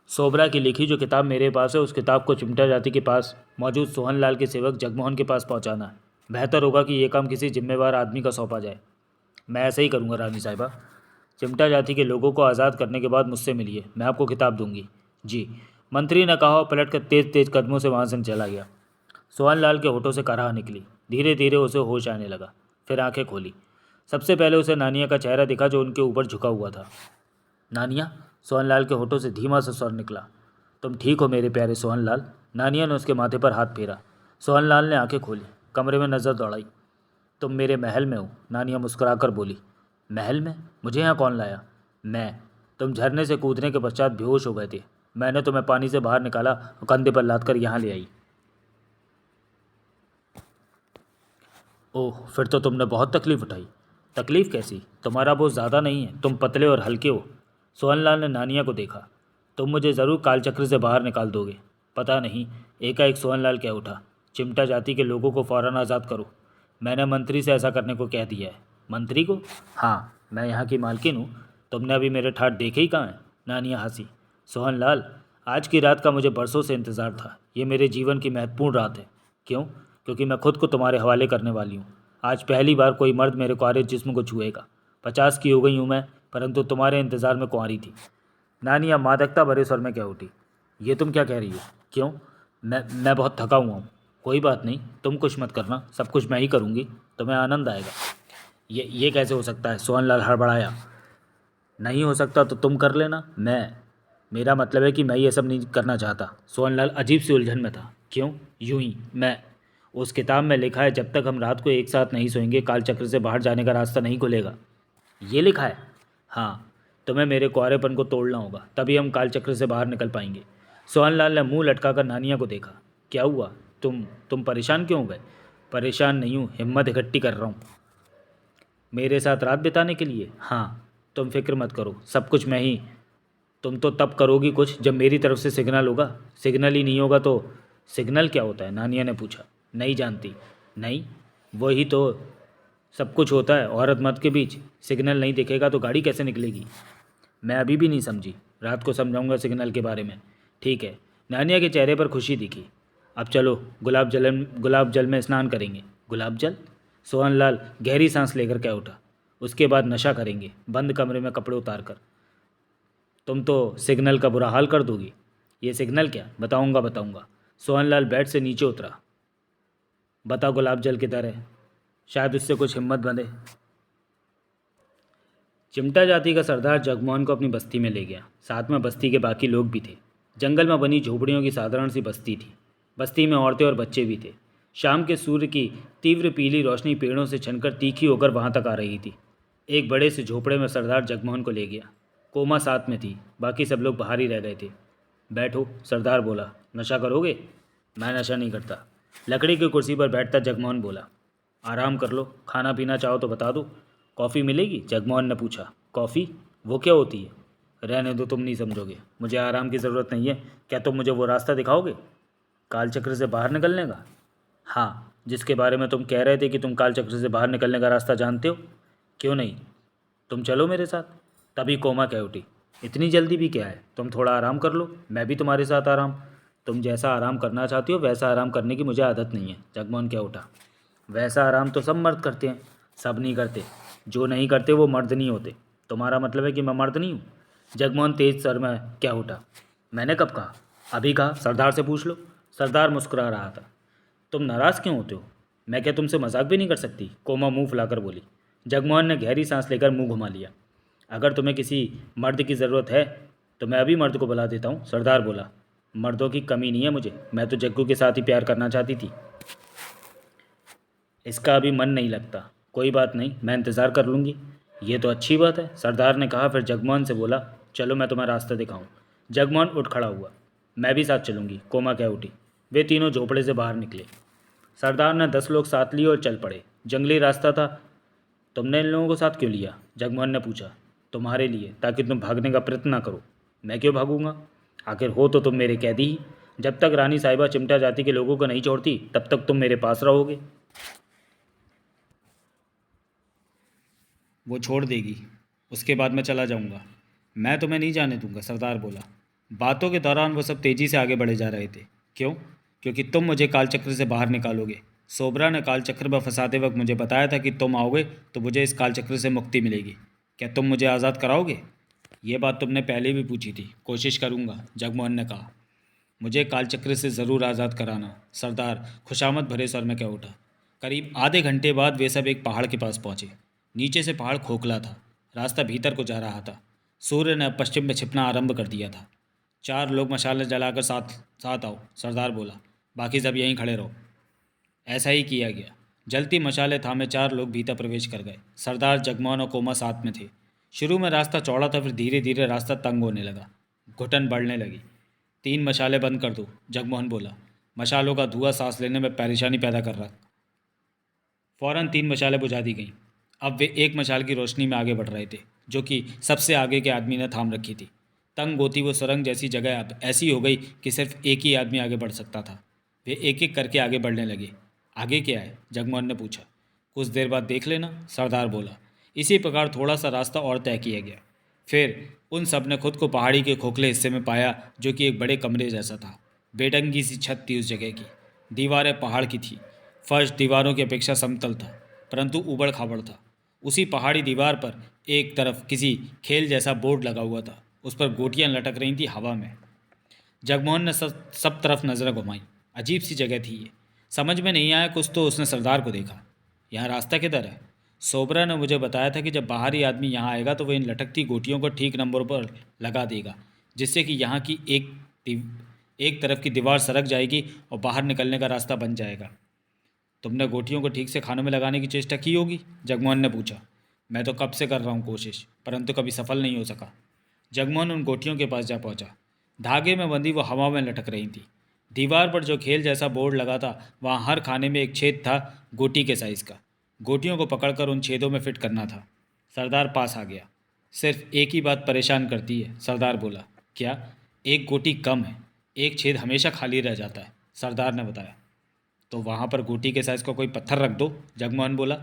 सोबरा की लिखी जो किताब मेरे पास है, उस किताब को चिमटा जाति के पास मौजूद सोहन लाल के सेवक जगमोहन के पास पहुंचाना है। बेहतर होगा कि ये काम किसी जिम्मेवार आदमी का सौंपा जाए। मैं ऐसे ही करूँगा रानी साहिबा। चिमटा जाति के लोगों को आज़ाद करने के बाद मुझसे मिलिए, मैं आपको किताब दूंगी। जी, मंत्री ने कहा और पलट कर तेज तेज कदमों से वहाँ से चला गया। सोहन लाल के होठों से कराह निकली। धीरे धीरे उसे होश आने लगा। फिर आंखें खोली। सबसे पहले उसे नानिया का चेहरा दिखा, जो उनके ऊपर झुका हुआ था। नानिया, सोहनलाल के होठों से धीमा सा स्वर निकला। तुम ठीक हो मेरे प्यारे सोहनलाल? नानिया ने उसके माथे पर हाथ फेरा। सोहनलाल ने आंखें खोली, कमरे में नज़र दौड़ाई। तुम मेरे महल में हो, नानिया मुस्कुराकर बोली। महल में? मुझे यहाँ कौन लाया? मैं। तुम झरने से कूदने के पश्चात बेहोश हो गए थे। मैंने तुम्हें पानी से बाहर निकाला और कंधे पर लाद कर यहाँ ले आई। ओह, फिर तो तुमने बहुत तकलीफ़ उठाई। तकलीफ़ कैसी? तुम्हारा बोझ ज़्यादा नहीं है, तुम पतले और हल्के हो। सोहनलाल ने नानिया को देखा। तुम मुझे ज़रूर कालचक्र से बाहर निकाल दोगे। पता नहीं, एकाएक सोहनलाल कह उठा। चिमटा जाति के लोगों को फ़ौरन आज़ाद करो। मैंने मंत्री से ऐसा करने को कह दिया है। मंत्री को? हाँ, मैं यहाँ की मालकिन हूँ। तुमने अभी मेरे ठाठ देखे ही कहाँ हैं? नानिया हंसी। सोहनलाल, आज की रात का मुझे बरसों से इंतज़ार था। ये मेरे जीवन की महत्वपूर्ण रात है। क्यों? क्योंकि मैं खुद को तुम्हारे हवाले करने वाली हूँ। आज पहली बार कोई मर्द मेरे कुंवारे जिस्म को छुएगा। 50 की हो गई हूँ मैं, परंतु तुम्हारे इंतज़ार में कुंवारी थी। नानिया मादकता भरे स्वर में कह उठी। ये तुम क्या कह रही हो? क्यों? मैं बहुत थका हुआ हूँ। कोई बात नहीं, तुम कुछ मत करना, सब कुछ मैं ही करूँगी। तुम्हें आनंद आएगा। ये कैसे हो सकता है? सोहनलाल हड़बड़ाया। नहीं हो सकता तो तुम कर लेना। मेरा मतलब है कि मैं ये सब नहीं करना चाहता। सोहनलाल अजीब सी उलझन में था। क्यों? यूं ही। उस किताब में लिखा है, जब तक हम रात को एक साथ नहीं सोएंगे कालचक्र से बाहर जाने का रास्ता नहीं खुलेगा। ये लिखा है? हाँ, तुम्हें मेरे कुंवारेपन को तोड़ना होगा, तभी हम कालचक्र से बाहर निकल पाएंगे। सोहनलाल ने मुंह लटकाकर नानिया को देखा। क्या हुआ? तुम परेशान क्यों हो गए? परेशान नहीं हूँ, हिम्मत इकट्ठी कर रहा हूँ। मेरे साथ रात बिताने के लिए? हाँ, तुम फिक्र मत करो, सब कुछ मैं ही। तुम तो तब करोगी कुछ जब मेरी तरफ से सिग्नल होगा। सिग्नल ही नहीं होगा तो? सिग्नल क्या होता है? नानिया ने पूछा। नहीं जानती? नहीं, वही तो सब कुछ होता है औरत मर्द के बीच। सिग्नल नहीं दिखेगा तो गाड़ी कैसे निकलेगी? मैं अभी भी नहीं समझी। रात को समझाऊंगा सिग्नल के बारे में। ठीक है। नानिया के चेहरे पर खुशी दिखी। अब चलो गुलाब जल में स्नान करेंगे। गुलाब जल? सोहनलाल गहरी सांस लेकर कह उठा। उसके बाद नशा करेंगे, बंद कमरे में कपड़े उतार कर। तुम तो सिग्नल का बुरा हाल कर दोगी। ये सिग्नल क्या? बताऊंगा। सोहनलाल बेड से नीचे उतरा। बता गुलाब जल किधर है? शायद उससे कुछ हिम्मत बंधे। चिमटा जाति का सरदार जगमोहन को अपनी बस्ती में ले गया। साथ में बस्ती के बाकी लोग भी थे। जंगल में बनी झोपड़ियों की साधारण सी बस्ती थी। बस्ती में औरतें और बच्चे भी थे। शाम के सूर्य की तीव्र पीली रोशनी पेड़ों से छनकर तीखी होकर वहाँ तक आ रही थी। एक बड़े से झोपड़े में सरदार जगमोहन को ले गया। कोमा साथ में थी, बाकी सब लोग बाहर ही रह गए थे। बैठो, सरदार बोला। नशा करोगे? मैं नशा नहीं करता। लकड़ी की कुर्सी पर बैठता जगमोहन बोला। आराम कर लो, खाना पीना चाहो तो बता दो। कॉफ़ी मिलेगी? जगमोहन ने पूछा। कॉफ़ी? वो क्या होती है? रहने दो, तुम नहीं समझोगे। मुझे आराम की ज़रूरत नहीं है। क्या तुम मुझे वो रास्ता दिखाओगे कालचक्र से बाहर निकलने का? हाँ, जिसके बारे में तुम कह रहे थे कि तुम कालचक्र से बाहर निकलने का रास्ता जानते हो। क्यों नहीं, तुम चलो मेरे साथ। तभी कोमा कह उठी, इतनी जल्दी भी क्या है, तुम थोड़ा आराम कर लो, मैं भी तुम्हारे साथ आराम। तुम जैसा आराम करना चाहती हो वैसा आराम करने की मुझे आदत नहीं है। जगमोहन कह उठा। वैसा आराम तो सब मर्द करते हैं। सब नहीं करते। जो नहीं करते वो मर्द नहीं होते। तुम्हारा मतलब है कि मैं मर्द नहीं हूँ? जगमोहन तेज सर में क्या उठा। मैंने कब कहा? अभी कहा, सरदार से पूछ लो। सरदार मुस्कुरा रहा था। तुम नाराज़ क्यों होते हो? मैं क्या तुमसे मजाक भी नहीं कर सकती? कोमा मुंह फुलाकर बोली। जगमोहन ने गहरी सांस लेकर मुंह घुमा लिया। अगर तुम्हें किसी मर्द की ज़रूरत है तो मैं अभी मर्द को बुला देता हूँ, सरदार बोला। मर्दों की कमी नहीं है मुझे, मैं तो जग्गू के साथ ही प्यार करना चाहती थी। इसका अभी मन नहीं लगता। कोई बात नहीं, मैं इंतज़ार कर लूँगी। ये तो अच्छी बात है, सरदार ने कहा। फिर जगमोहन से बोला, चलो मैं तुम्हें रास्ता दिखाऊं। जगमोहन उठ खड़ा हुआ। मैं भी साथ चलूँगी, कोमा कह उठी। वे तीनों झोपड़े से बाहर निकले। सरदार ने 10 लोग साथ लिए और चल पड़े। जंगली रास्ता था। तुमने इन लोगों को साथ क्यों लिया? जगमोहन ने पूछा। तुम्हारे लिए, ताकि तुम भागने का प्रयत्न ना करो। मैं क्यों भागूंगा? आखिर हो तो तुम मेरे कैदी ही। जब तक रानी साहिबा चिमटा जाति के लोगों को नहीं छोड़ती तब तक तुम मेरे पास रहोगे। वो छोड़ देगी, उसके बाद मैं चला जाऊंगा। मैं तुम्हें नहीं जाने दूंगा, सरदार बोला। बातों के दौरान वो सब तेज़ी से आगे बढ़े जा रहे थे। क्यों? क्योंकि तुम मुझे कालचक्र से बाहर निकालोगे। सोबरा ने कालचक्र में फंसाते वक्त मुझे बताया था कि तुम आओगे तो मुझे इस कालचक्र से मुक्ति मिलेगी। क्या तुम मुझे आज़ाद कराओगे? ये बात तुमने पहले भी पूछी थी। कोशिश करूंगा, जगमोहन ने कहा। मुझे कालचक्र से ज़रूर आज़ाद कराना, सरदार खुशामद भरे स्वर में कह उठा। करीब आधे घंटे बाद वे सब एक पहाड़ के पास पहुंचे। नीचे से पहाड़ खोखला था। रास्ता भीतर को जा रहा था। सूर्य ने अब पश्चिम में छिपना आरंभ कर दिया था। 4 लोग मशालें जलाकर साथ साथ आओ, सरदार बोला। बाकी सब यहीं खड़े रहो। ऐसा ही किया गया। जलती मशालें थामे 4 लोग भीतर प्रवेश कर गए। सरदार, जगमोहन और कोमा साथ में थे। शुरू में रास्ता चौड़ा था, फिर धीरे धीरे रास्ता तंग होने लगा। घुटन बढ़ने लगी। 3 मशालें बंद कर दो, जगमोहन बोला। मशालों का धुआं सांस लेने में परेशानी पैदा कर रहा। फौरन 3 मशालें बुझा दी गईं। अब वे एक मशाल की रोशनी में आगे बढ़ रहे थे, जो कि सबसे आगे के आदमी ने थाम रखी थी। तंग होती वो सुरंग जैसी जगह अब ऐसी हो गई कि सिर्फ एक ही आदमी आगे बढ़ सकता था। वे एक एक करके आगे बढ़ने लगे। आगे क्या है? जगमोहन ने पूछा। कुछ देर बाद देख लेना, सरदार बोला। इसी प्रकार थोड़ा सा रास्ता और तय किया गया। फिर उन सब ने खुद को पहाड़ी के खोखले हिस्से में पाया, जो कि एक बड़े कमरे जैसा था। बेढंगी सी छत थी उस जगह की। दीवारें पहाड़ की थी। फर्श दीवारों की अपेक्षा समतल था, परंतु ऊबड़ खाबड़ था। उसी पहाड़ी दीवार पर एक तरफ किसी खेल जैसा बोर्ड लगा हुआ था। उस पर गोटियां लटक रही थी हवा में। जगमोहन ने सब तरफ नज़रें घुमाई। अजीब सी जगह थी ये। समझ में नहीं आया कुछ तो उसने सरदार को देखा। यहाँ रास्ता किधर है? सोबरा ने मुझे बताया था कि जब बाहरी आदमी यहाँ आएगा तो वह इन लटकती गोटियों को ठीक नंबरों पर लगा देगा, जिससे कि यहाँ की एक तरफ की दीवार सरक जाएगी और बाहर निकलने का रास्ता बन जाएगा। तुमने गोटियों को ठीक से खानों में लगाने की चेष्टा की होगी, जगमोहन ने पूछा। मैं तो कब से कर रहा हूँ कोशिश, परंतु कभी सफल नहीं हो सका। जगमोहन उन गोटियों के पास जा पहुंचा। धागे में बंधी वो हवा में लटक रही थी। दीवार पर जो खेल जैसा बोर्ड लगा था, वहाँ हर खाने में एक छेद था, गोटी के साइज़ का। गोटियों को पकड़कर उन छेदों में फिट करना था। सरदार पास आ गया। सिर्फ एक ही बात परेशान करती है, सरदार बोला। क्या? एक गोटी कम है, एक छेद हमेशा खाली रह जाता है, सरदार ने बताया। तो वहाँ पर गोटी के साइज़ का कोई पत्थर रख दो, जगमोहन बोला।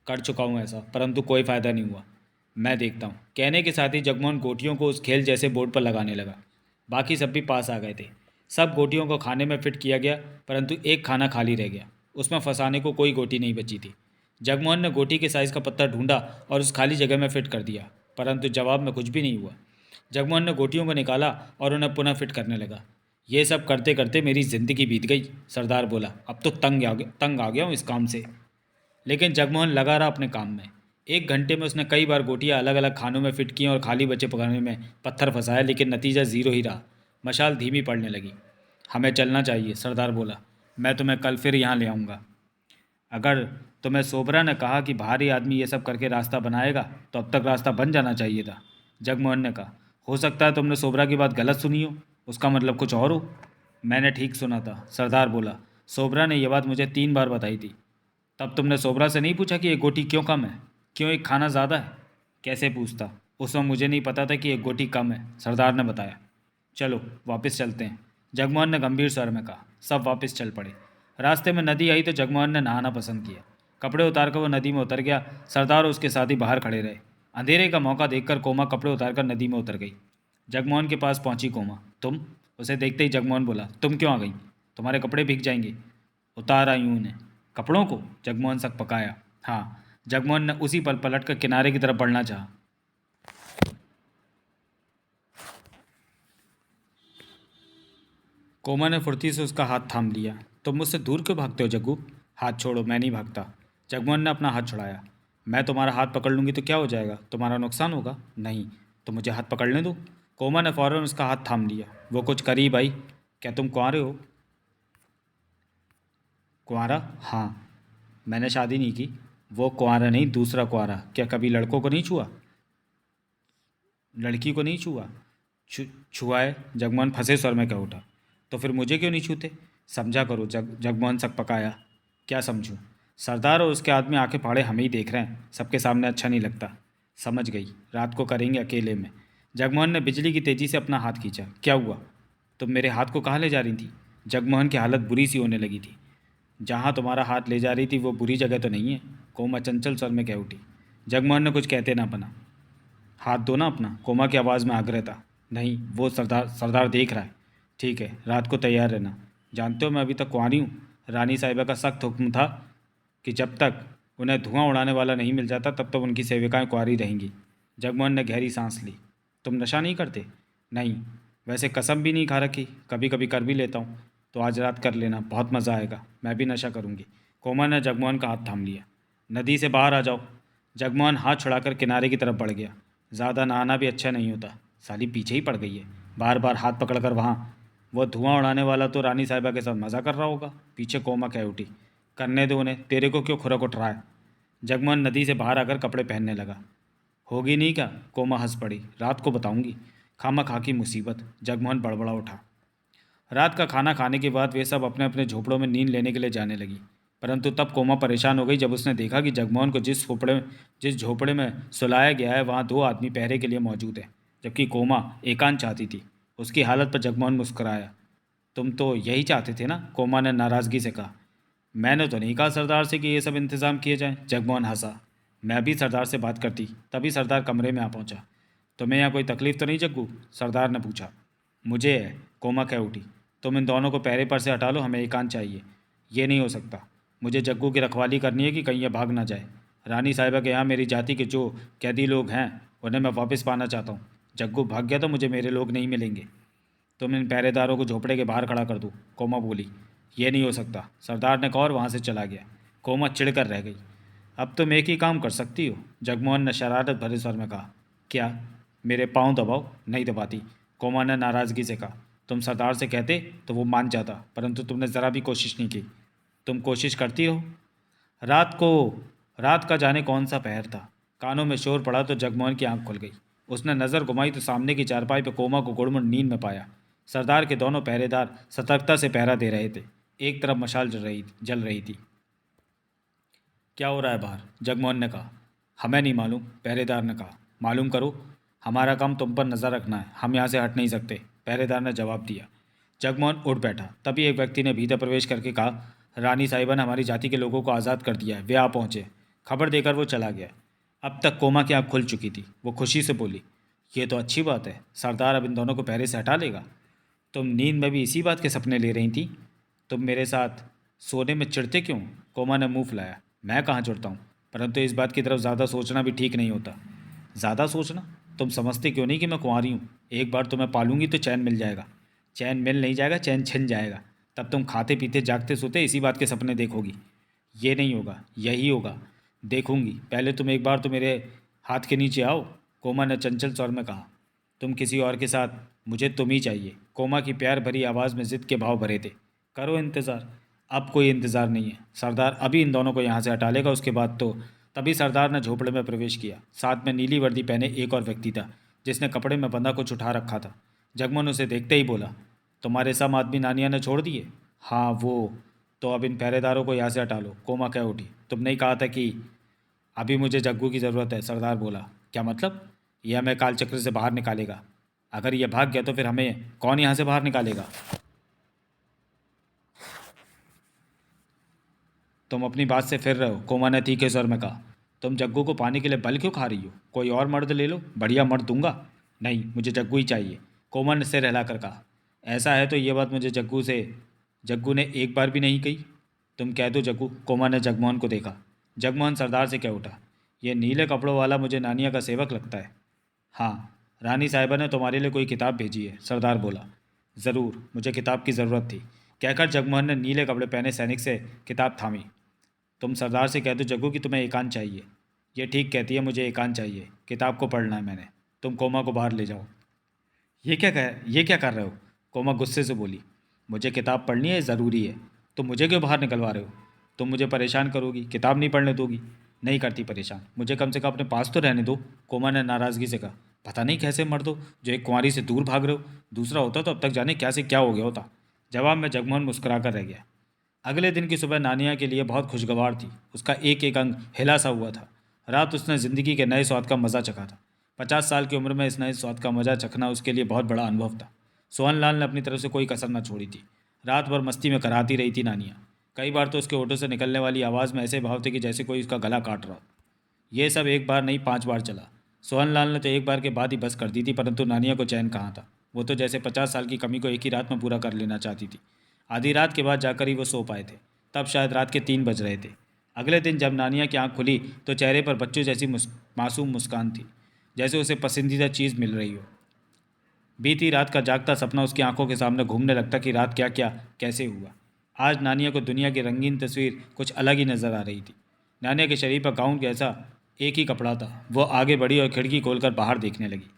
कर चुका हूँ ऐसा, परंतु कोई फ़ायदा नहीं हुआ। मैं देखता हूँ, कहने के साथ ही जगमोहन गोटियों को उस खेल जैसे बोर्ड पर लगाने लगा। बाकी सब भी पास आ गए थे। सब गोटियों को खाने में फिट किया गया, परंतु एक खाना खाली रह गया। उसमें फंसाने को कोई गोटी नहीं बची थी। जगमोहन ने गोटी के साइज़ का पत्थर ढूंढा और उस खाली जगह में फिट कर दिया, परंतु जवाब में कुछ भी नहीं हुआ। जगमोहन ने गोटियों को निकाला और उन्हें पुनः फिट करने लगा। ये सब करते करते मेरी ज़िंदगी बीत गई, सरदार बोला। अब तो तंग आ गया हूँ इस काम से। लेकिन जगमोहन लगा रहा अपने काम में। 1 घंटे में उसने कई बार गोटियाँ अलग अलग खानों में फिट की और खाली बचे पकाने में पत्थर फंसाया, लेकिन नतीजा ज़ीरो ही रहा। मशाल धीमी पड़ने लगी। हमें चलना चाहिए, सरदार बोला। मैं तुम्हें कल फिर यहाँ ले आऊँगा। अगर तुम्हें सोबरा ने कहा कि भारी आदमी ये सब करके रास्ता बनाएगा, तो अब तक रास्ता बन जाना चाहिए था, जगमोहन ने कहा। हो सकता है तुमने सोबरा की बात गलत सुनी हो, उसका मतलब कुछ और हो। मैंने ठीक सुना था, सरदार बोला। सोबरा ने यह बात मुझे 3 बार बताई थी। तब तुमने सोबरा से नहीं पूछा कि एक गोटी क्यों कम है, क्यों एक खाना ज़्यादा है? कैसे पूछता? उस वक्त मुझे नहीं पता था कि एक गोटी कम है, सरदार ने बताया। चलो वापस चलते हैं, जगमोहन ने गंभीर स्वर में कहा। सब वापस चल पड़े। रास्ते में नदी आई तो जगमोहन ने नहाना पसंद किया। कपड़े उतार कर वो नदी में उतर गया। सरदार और उसके साथी बाहर खड़े रहे। अंधेरे का मौका देखकर कोमा कपड़े उतारकर नदी में उतर गई। जगमोहन के पास पहुंची कोमा। तुम? उसे देखते ही जगमोहन बोला, तुम क्यों आ गई? तुम्हारे कपड़े भीग जाएंगे। उतार आई हूँ उन्हें। कपड़ों को? जगमोहन सक पकाया। हाँ। जगमोहन ने उसी पल पलट कर किनारे की तरफ बढ़ना चाहा। कोमा ने फुर्ती से उसका हाथ थाम लिया। तुम मुझसे दूर क्यों भागते हो जग्गू? हाथ छोड़ो, मैं नहीं भागता। जगमोहन ने अपना हाथ छुड़ाया। मैं तुम्हारा हाथ पकड़ लूंगी तो क्या हो जाएगा? तुम्हारा नुकसान होगा? नहीं। तो मुझे हाथ पकड़ने दो। कोमा ने फौरन उसका हाथ थाम लिया। वो कुछ करीब आई। क्या तुम कुंवारे हो? कुंवारा? हाँ। मैंने शादी नहीं की। वो कुंवारा नहीं, दूसरा कुंवारा। क्या कभी लड़कों को नहीं छुआ? लड़की को नहीं छुआ? छुआ है, जगमोहन फंसे स्वर में कह उठा। तो फिर मुझे क्यों नहीं छूते? समझा करो। जगमोहन सक पकाया। क्या समझूं? सरदार और उसके आदमी आंखें फाड़े हमें ही देख रहे हैं, सबके सामने अच्छा नहीं लगता। समझ गई, रात को करेंगे अकेले में। जगमोहन ने बिजली की तेजी से अपना हाथ खींचा। क्या हुआ? तुम मेरे हाथ को कहाँ ले जा रही थी? जगमोहन की हालत बुरी सी होने लगी थी। जहाँ तुम्हारा हाथ ले जा रही थी वो बुरी जगह तो नहीं है, कोमा चंचल स्वर में कह उठी। जगमोहन ने कुछ कहते ना बना। हाथ दो ना अपना, कोमा की आवाज़ में आग्रह था। नहीं, वो सरदार सरदार देख रहा है। ठीक है, रात को तैयार रहना। जानते हो मैं अभी तक कुंवारी हूँ। रानी साहिबा का सख्त हुक्म था कि जब तक उन्हें धुआं उड़ाने वाला नहीं मिल जाता तब तक उनकी सेविकाएं कुंवारी रहेंगी। जगमोहन ने गहरी सांस ली। तुम नशा नहीं करते? नहीं। वैसे कसम भी नहीं खा रखी, कभी कभी कर भी लेता हूँ। तो आज रात कर लेना, बहुत मज़ा आएगा। मैं भी नशा करूँगी। कोमल ने जगमोहन का हाथ थाम लिया। नदी से बाहर आ जाओ। जगमोहन हाथ छुड़ाकर किनारे की तरफ बढ़ गया। ज़्यादा नहाना भी अच्छा नहीं होता। साली पीछे ही पड़ गई है, बार बार हाथ पकड़कर वहाँ। वह धुआं उड़ाने वाला तो रानी साहिबा के साथ मज़ा कर रहा होगा। पीछे कोमा कह उठी। करने दो उन्हें, तेरे को क्यों खुरक उठ रहा है? जगमोहन नदी से बाहर आकर कपड़े पहनने लगा। होगी नहीं क्या? कोमा हंस पड़ी। रात को बताऊंगी। खामा खा की मुसीबत। जगमोहन बड़बड़ा उठा। रात का खाना खाने के बाद वे सब अपने अपने झोपड़ों में नींद लेने के लिए जाने लगी। परंतु तब कोमा परेशान हो गई जब उसने देखा कि जगमोहन को जिस झोपड़े में सुलाया गया है वहाँ दो आदमी पहरे के लिए मौजूद हैं, जबकि कोमा एकांत चाहती थी। उसकी हालत पर जगमोहन मुस्कुराया। तुम तो यही चाहते थे ना? कोमा ने नाराज़गी से कहा। मैंने तो नहीं कहा सरदार से कि ये सब इंतज़ाम किए जाएं। जगमोहन हंसा। मैं भी सरदार से बात करती, तभी सरदार कमरे में आ पहुंचा। तुम्हें यहाँ कोई तकलीफ़ तो नहीं जग्गू? सरदार ने पूछा। मुझे है, कोमा कह उठी। तुम इन दोनों को पहरे पर से हटा लो, हमें एकांत चाहिए। ये नहीं हो सकता। मुझे जग्गू की रखवाली करनी है कि कहीं ये भाग ना जाए। रानी साहिबा के यहाँ मेरी जाति के जो कैदी लोग हैं उन्हें मैं वापस पाना चाहता हूँ। जग्गू भाग गया तो मुझे मेरे लोग नहीं मिलेंगे। तुम इन पहरेदारों को झोपड़े के बाहर खड़ा कर दो, कोमा बोली। ये नहीं हो सकता, सरदार ने कहा और वहाँ से चला गया। कोमा चिढ़ कर रह गई। अब तुम एक ही काम कर सकती हो, जगमोहन ने शरारत भरे स्वर में कहा। क्या? मेरे पाँव दबाओ। नहीं दबाती, कोमा ने नाराज़गी से कहा। तुम सरदार से कहते तो वो मान जाता, परंतु तुमने ज़रा भी कोशिश नहीं की। तुम कोशिश करती हो। रात को रात का जाने कौन सा पहर था। कानों में शोर पड़ा तो जगमोहन की आंख खुल गई। उसने नज़र घुमाई तो सामने की चारपाई पर कोमा को गुड़मुड़ नींद में पाया। सरदार के दोनों पहरेदार सतर्कता से पहरा दे रहे थे। एक तरफ मशाल जल रही थी। क्या हो रहा है बाहर? जगमोहन ने कहा। हमें नहीं मालूम, पहरेदार ने कहा। मालूम करो, हमारा काम तुम पर नज़र रखना है, हम यहाँ से हट नहीं सकते, पहरेदार ने जवाब दिया। जगमोहन उठ बैठा। तभी एक व्यक्ति ने भीतर प्रवेश करके कहा, रानी साहिबा ने हमारी जाति के लोगों को आज़ाद कर दिया है, वे आ पहुँचे। खबर देकर वो चला गया। अब तक कोमा की आँख खुल चुकी थी। वो खुशी से बोली, ये तो अच्छी बात है, सरदार अब इन दोनों को पहरे से हटा लेगा। तुम नींद में भी इसी बात के सपने ले रही थी? तुम मेरे साथ सोने में चिढ़ते क्यों? कोमा ने मुंह फुलाया। मैं कहाँ चिढ़ता हूँ, परंतु इस बात की तरफ ज़्यादा सोचना भी ठीक नहीं होता। ज़्यादा सोचना? तुम समझते क्यों नहीं कि मैं कुंवारी हूँ? एक बार तुम्हें पालूंगी तो चैन मिल जाएगा। चैन मिल नहीं जाएगा, चैन छिन जाएगा। तब तुम खाते पीते जागते सोते इसी बात के सपने देखोगी। ये नहीं होगा, यही होगा। देखूंगी, पहले तुम एक बार तो मेरे हाथ के नीचे आओ, कोमा ने चंचल स्वर में कहा। तुम किसी और के साथ, मुझे तुम ही चाहिए। कोमा की प्यार भरी आवाज़ में जिद के भाव भरे थे। करो इंतज़ार। अब कोई इंतज़ार नहीं है, सरदार अभी इन दोनों को यहाँ से हटा लेगा, उसके बाद तो। तभी सरदार ने झोपड़े में प्रवेश किया। साथ में नीली वर्दी पहने एक और व्यक्ति था, जिसने कपड़े में बंधा कुछ उठा रखा था। जगमोहन उसे देखते ही बोला, तुम्हारे सब आदमी नानिया ने छोड़ दिए? हाँ वो। तो अब इन पहरेदारों को यहाँ से हटा लो, कोमा कह उठी। तुमने ही कहा था कि अभी मुझे जग्गू की ज़रूरत है। सरदार बोला। क्या मतलब? यह हमें कालचक्र से बाहर निकालेगा। अगर यह भाग गया तो फिर हमें कौन यहाँ से बाहर निकालेगा? तुम अपनी बात से फिर रहे हो, कोमा ने तीखे स्वर में कहा। तुम जग्गू को पाने के लिए बल क्यों खा रही हो? कोई और मर्द ले लो, बढ़िया मर्द दूंगा। नहीं, मुझे जग्गू ही चाहिए, कोमा ने सिर हिलाकर कहा। ऐसा है तो ये बात मुझे जग्गू ने एक बार भी नहीं कही। तुम कह दो जग्गू, कोमा ने जगमोहन को देखा। जगमोहन सरदार से कह उठा। ये नीले कपड़ों वाला मुझे नानिया का सेवक लगता है। हाँ, रानी साहिबा ने तुम्हारे लिए कोई किताब भेजी है, सरदार बोला। ज़रूर, मुझे किताब की ज़रूरत थी, कहकर जगमोहन ने नीले कपड़े पहने सैनिक से किताब थामी। तुम सरदार से कह दो जग्गू कि तुम्हें एकांत चाहिए। ये ठीक कहती है, मुझे एकांत चाहिए, किताब को पढ़ना है मैंने। तुम कोमा को बाहर ले जाओ। ये क्या कर रहे हो? कोमा गुस्से से बोली। मुझे किताब पढ़नी है, ज़रूरी है। तुम मुझे क्यों बाहर निकलवा रहे हो? तुम मुझे परेशान करोगी, किताब नहीं पढ़ने दोगी। नहीं करती परेशान, मुझे कम से कम अपने पास तो रहने दो, कोमा ने नाराज़गी से कहा। पता नहीं कैसे मर्द हो जो एक कुंवारी से दूर भाग रहे हो। दूसरा होता तो अब तक जाने क्या से क्या हो गया होता। जवाब में जगमोहन मुस्कुरा कर रह गया। अगले दिन की सुबह नानिया के लिए बहुत खुशगवार थी। उसका एक एक अंग हिला सा हुआ था। रात उसने ज़िंदगी के नए स्वाद का मज़ा चखा था। 50 साल की उम्र में इस नए स्वाद का मज़ा चखना उसके लिए बहुत बड़ा अनुभव था। सोहनलाल ने अपनी तरफ से कोई कसर न छोड़ी थी। रात भर मस्ती में कराती रही थी नानिया। कई बार तो उसके होठों से निकलने वाली आवाज़ में ऐसे भाव थे कि जैसे कोई उसका गला काट रहा हो। ये सब एक बार नहीं 5 बार चला। सोहनलाल ने तो एक बार के बाद ही बस कर दी थी, परंतु नानिया को चैन कहाँ था। वो तो जैसे 50 साल की कमी को एक ही रात में पूरा कर लेना चाहती थी। आधी रात के बाद जाकर ही वो सो पाए थे। तब शायद रात के 3 बज रहे थे। अगले दिन जब नानिया की आंख खुली तो चेहरे पर बच्चों जैसी मासूम मुस्कान थी, जैसे उसे पसंदीदा चीज़ मिल रही हो। बीती रात का जागता सपना उसकी आंखों के सामने घूमने लगता कि रात क्या क्या कैसे हुआ। आज नानिया को दुनिया की रंगीन तस्वीर कुछ अलग ही नजर आ रही थी। नानिया के शरीर पर गाउन जैसा एक ही कपड़ा था। वो आगे बढ़ी और खिड़की खोलकर बाहर देखने लगी।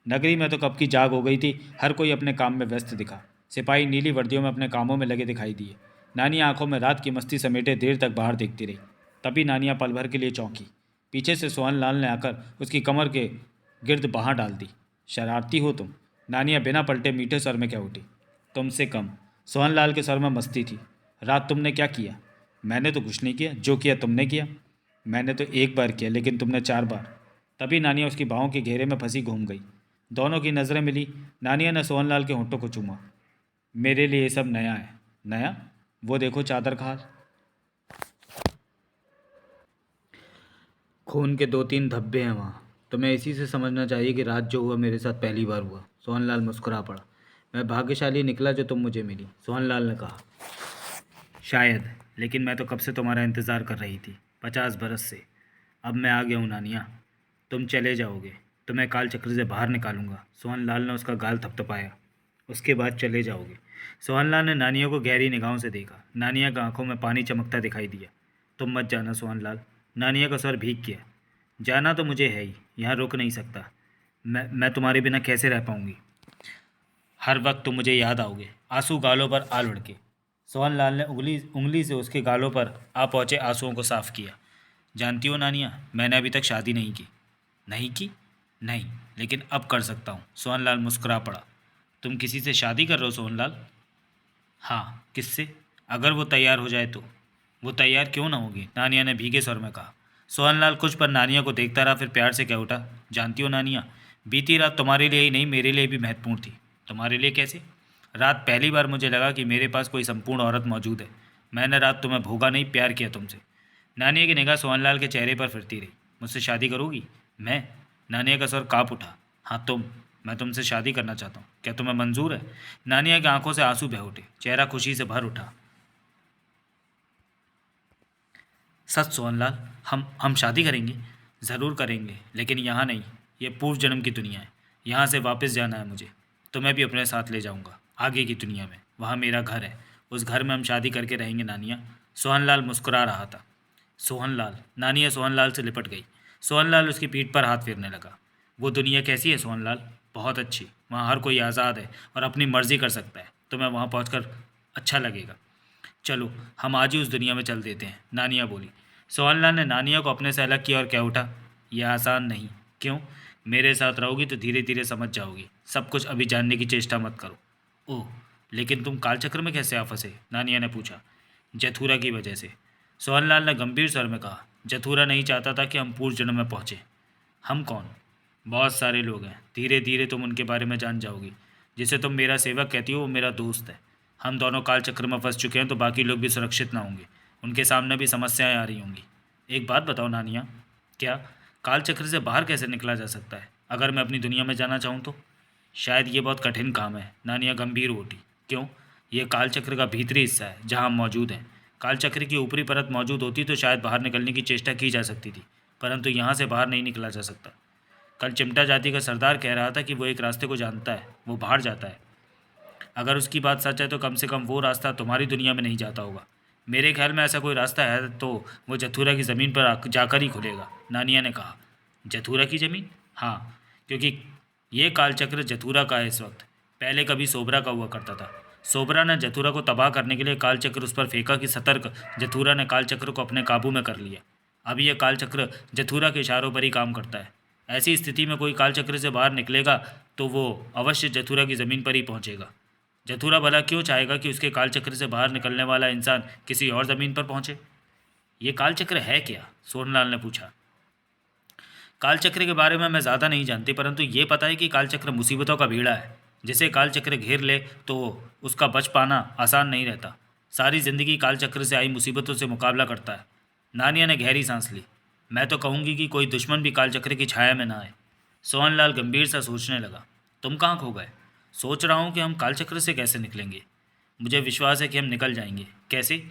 नगरी में तो कब की जाग हो गई थी। हर कोई अपने काम में व्यस्त दिखा। सिपाही नीली वर्दियों में अपने कामों में लगे दिखाई दिए। नानिया आंखों में रात की मस्ती समेटे देर तक बाहर देखती रही। तभी नानिया पल भर के लिए चौंकी। पीछे से सोहन लाल ने आकर उसकी कमर के गिर्द बाहर डाल दी। शरारती हो तुम, नानिया बिना पलटे मीठे स्वर में कह उठी। तुमसे कम, सोहनलाल के स्वर में मस्ती थी। रात तुमने क्या किया? मैंने तो कुछ नहीं किया, जो किया तुमने किया। मैंने तो एक बार किया, लेकिन तुमने 4 बार। तभी नानिया उसकी बाहों के घेरे में फंसी घूम गई। दोनों की नज़रें मिली। नानिया ने सोहनलाल के होंठों को चूमा। मेरे लिए ये सब नया है। नया? वो देखो चादर का हाल। खून के 2-3 धब्बे हैं वहाँ। तुम्हें इसी से समझना चाहिए कि रात जो हुआ मेरे साथ पहली बार हुआ। सोहनलाल मुस्कुरा पड़ा। मैं भाग्यशाली निकला जो तुम मुझे मिली, सोहनलाल ने कहा। शायद, लेकिन मैं तो कब से तुम्हारा इंतज़ार कर रही थी, 50 बरस से। अब मैं आ गया हूँ नानिया। तुम चले जाओगे, तुम्हें काल चक्र से बाहर निकालूंगा। सोहनलाल ने उसका गाल थपथपाया। उसके बाद चले जाओगे। सोहनलाल ने नानिया को गहरी निगाहों से देखा। नानिया की आंखों में पानी चमकता दिखाई दिया। तुम मत जाना सोहनलाल। नानिया का स्वर भीग गया। जाना तो मुझे है ही, यहाँ रुक नहीं सकता। मैं तुम्हारे बिना कैसे रह पाऊंगी? हर वक्त तुम मुझे याद आओगे। आंसू गालों पर आ लुढ़के। सोहनलाल ने उंगली उंगली से उसके गालों पर आ पहुँचे आंसुओं को साफ किया। जानती हो नानिया, मैंने अभी तक शादी नहीं की। नहीं की? नहीं, लेकिन अब कर सकता हूँ। सोहनलाल मुस्कुरा पड़ा। तुम किसी से शादी कर रहे हो सोहनलाल? हाँ, किससे? अगर वो तैयार हो जाए तो। वो तैयार क्यों ना होगी? नानिया ने भीगे स्वर में कहा। सोहनलाल कुछ पर नानिया को देखता रहा, फिर प्यार से कह उठा। जानती हो नानिया, बीती रात तुम्हारे लिए ही नहीं, मेरे लिए भी महत्वपूर्ण थी। तुम्हारे लिए कैसे? रात पहली बार मुझे लगा कि मेरे पास कोई संपूर्ण औरत मौजूद है। मैंने रात तुम्हें भोगा नहीं, प्यार किया तुमसे। नानिया की निगाह सोहनलाल के चेहरे पर फिरती रही। मुझसे शादी करोगी? मैं? नानिया का स्वर काँप उठा। हाँ तुम। मैं तुमसे शादी करना चाहता हूँ, क्या तुम्हें मंजूर है? नानिया की आंखों से आंसू बह उठे, चेहरा खुशी से भर उठा। सच सोहनलाल, हम शादी करेंगे। ज़रूर करेंगे, लेकिन यहाँ नहीं। ये पूर्व जन्म की दुनिया है। यहाँ से वापस जाना है मुझे। तुम्हें भी अपने साथ ले जाऊँगा आगे की दुनिया में। वहाँ मेरा घर है। उस घर में हम शादी करके रहेंगे नानिया। सोहनलाल मुस्कुरा रहा था। सोहनलाल, नानिया सोहनलाल से लिपट गई। सोहनलाल उसकी पीठ पर हाथ फेरने लगा। वो दुनिया कैसी है सोहनलाल? बहुत अच्छी। वहाँ हर कोई आज़ाद है और अपनी मर्जी कर सकता है। तुम्हें वहाँ पहुँच अच्छा लगेगा। चलो, हम आज ही उस दुनिया में चल देते हैं, नानिया बोली। सोहनलाल ने नानिया को अपने से अलग किया और कह उठा। यह आसान नहीं। क्यों? मेरे साथ रहोगी तो धीरे धीरे समझ जाओगी। सब कुछ अभी जानने की चेष्टा मत करो। ओह, लेकिन तुम कालचक्र में कैसे आ फंसे? नानिया ने पूछा। जथुरा की वजह से। सोहनलाल ने गंभीर स्वर में कहा, जथुरा नहीं चाहता था कि हम पूर्व जन्म में पहुँचे। हम कौन? बहुत सारे लोग हैं, धीरे धीरे तुम उनके बारे में जान जाओगी। जिसे तुम मेरा सेवक कहती हो वो मेरा दोस्त है। हम दोनों काल चक्र में फंस चुके हैं तो बाकी लोग भी सुरक्षित ना होंगे, उनके सामने भी समस्याएं आ रही होंगी। एक बात बताओ नानिया, क्या काल चक्र से बाहर कैसे निकला जा सकता है अगर मैं अपनी दुनिया में जाना चाहूँ तो? शायद ये बहुत कठिन काम है, नानिया गंभीर उठी। क्यों? ये काल चक्र का भीतरी हिस्सा है जहाँ हम मौजूद हैं। काल चक्र की ऊपरी परत मौजूद होती तो शायद बाहर निकलने की चेष्टा की जा सकती थी, परंतु यहाँ से बाहर नहीं निकला जा सकता। कल चिमटा जाति का सरदार कह रहा था कि वो एक रास्ते को जानता है, वो बाहर जाता है। अगर उसकी बात सच है तो कम से कम वो रास्ता तुम्हारी दुनिया में नहीं जाता होगा। मेरे ख्याल में ऐसा कोई रास्ता है तो वो जथुरा की ज़मीन पर जाकर ही खुलेगा, नानिया ने कहा। जथुरा की ज़मीन? हाँ, क्योंकि ये कालचक्र जथुरा का है इस वक्त। पहले कभी सोबरा का हुआ करता था। सोबरा ने जथुरा को तबाह करने के लिए कालचक्र उस पर फेंका कि सतर्क, जथुरा ने कालचक्र को अपने काबू में कर लिया। अभी यह कालचक्र जथुरा के इशारों पर ही काम करता है। ऐसी स्थिति में कोई कालचक्र से बाहर निकलेगा तो वो अवश्य जथुरा की ज़मीन पर ही पहुंचेगा। जथुरा भला क्यों चाहेगा कि उसके कालचक्र से बाहर निकलने वाला इंसान किसी और ज़मीन पर पहुंचे? ये कालचक्र है क्या? सोनलाल ने पूछा। कालचक्र के बारे में मैं ज़्यादा नहीं जानती, परंतु ये पता है कि कालचक्र मुसीबतों का बीड़ा है। जिसे कालचक्र घेर ले तो उसका बच पाना आसान नहीं रहता। सारी ज़िंदगी कालचक्र से आई मुसीबतों से मुकाबला करता है। नानिया ने गहरी सांस ली। मैं तो कहूँगी कि कोई दुश्मन भी कालचक्र की छाया में ना आए। सोहनलाल गंभीर सा सोचने लगा। तुम कहाँ खो गए? सोच रहा हूँ कि हम कालचक्र से कैसे निकलेंगे। मुझे विश्वास है कि हम निकल जाएंगे। कैसे?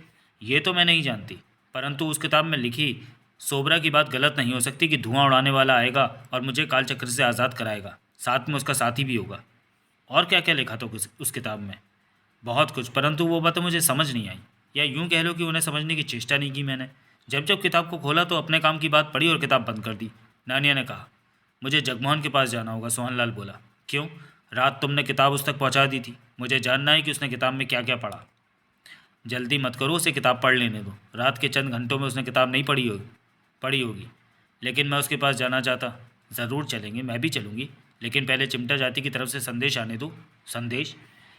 ये तो मैं नहीं जानती, परंतु उस किताब में लिखी सोबरा की बात गलत नहीं हो सकती कि धुआं उड़ाने वाला आएगा और मुझे कालचक्र से आज़ाद कराएगा, साथ में उसका साथी भी होगा। और क्या क्या लिखा था उस किताब में? बहुत कुछ, परंतु वो बातें मुझे समझ नहीं आई, या यूँ कह लो कि उन्हें समझने की चेष्टा नहीं की मैंने। जब जब किताब को खोला तो अपने काम की बात पढ़ी और किताब बंद कर दी। नानिया ने कहा। मुझे जगमोहन के पास जाना होगा, सोहनलाल बोला। क्यों? रात तुमने किताब उस तक पहुंचा दी थी, मुझे जानना है कि उसने किताब में क्या क्या पढ़ा। जल्दी मत करो, उसे किताब पढ़ लेने दो। रात के चंद घंटों में उसने किताब नहीं पढ़ी होगी, लेकिन मैं उसके पास जाना चाहता। ज़रूर चलेंगे, मैं भी चलूँगी, लेकिन पहले चिमटा जाति की तरफ से संदेश आने दो। संदेश?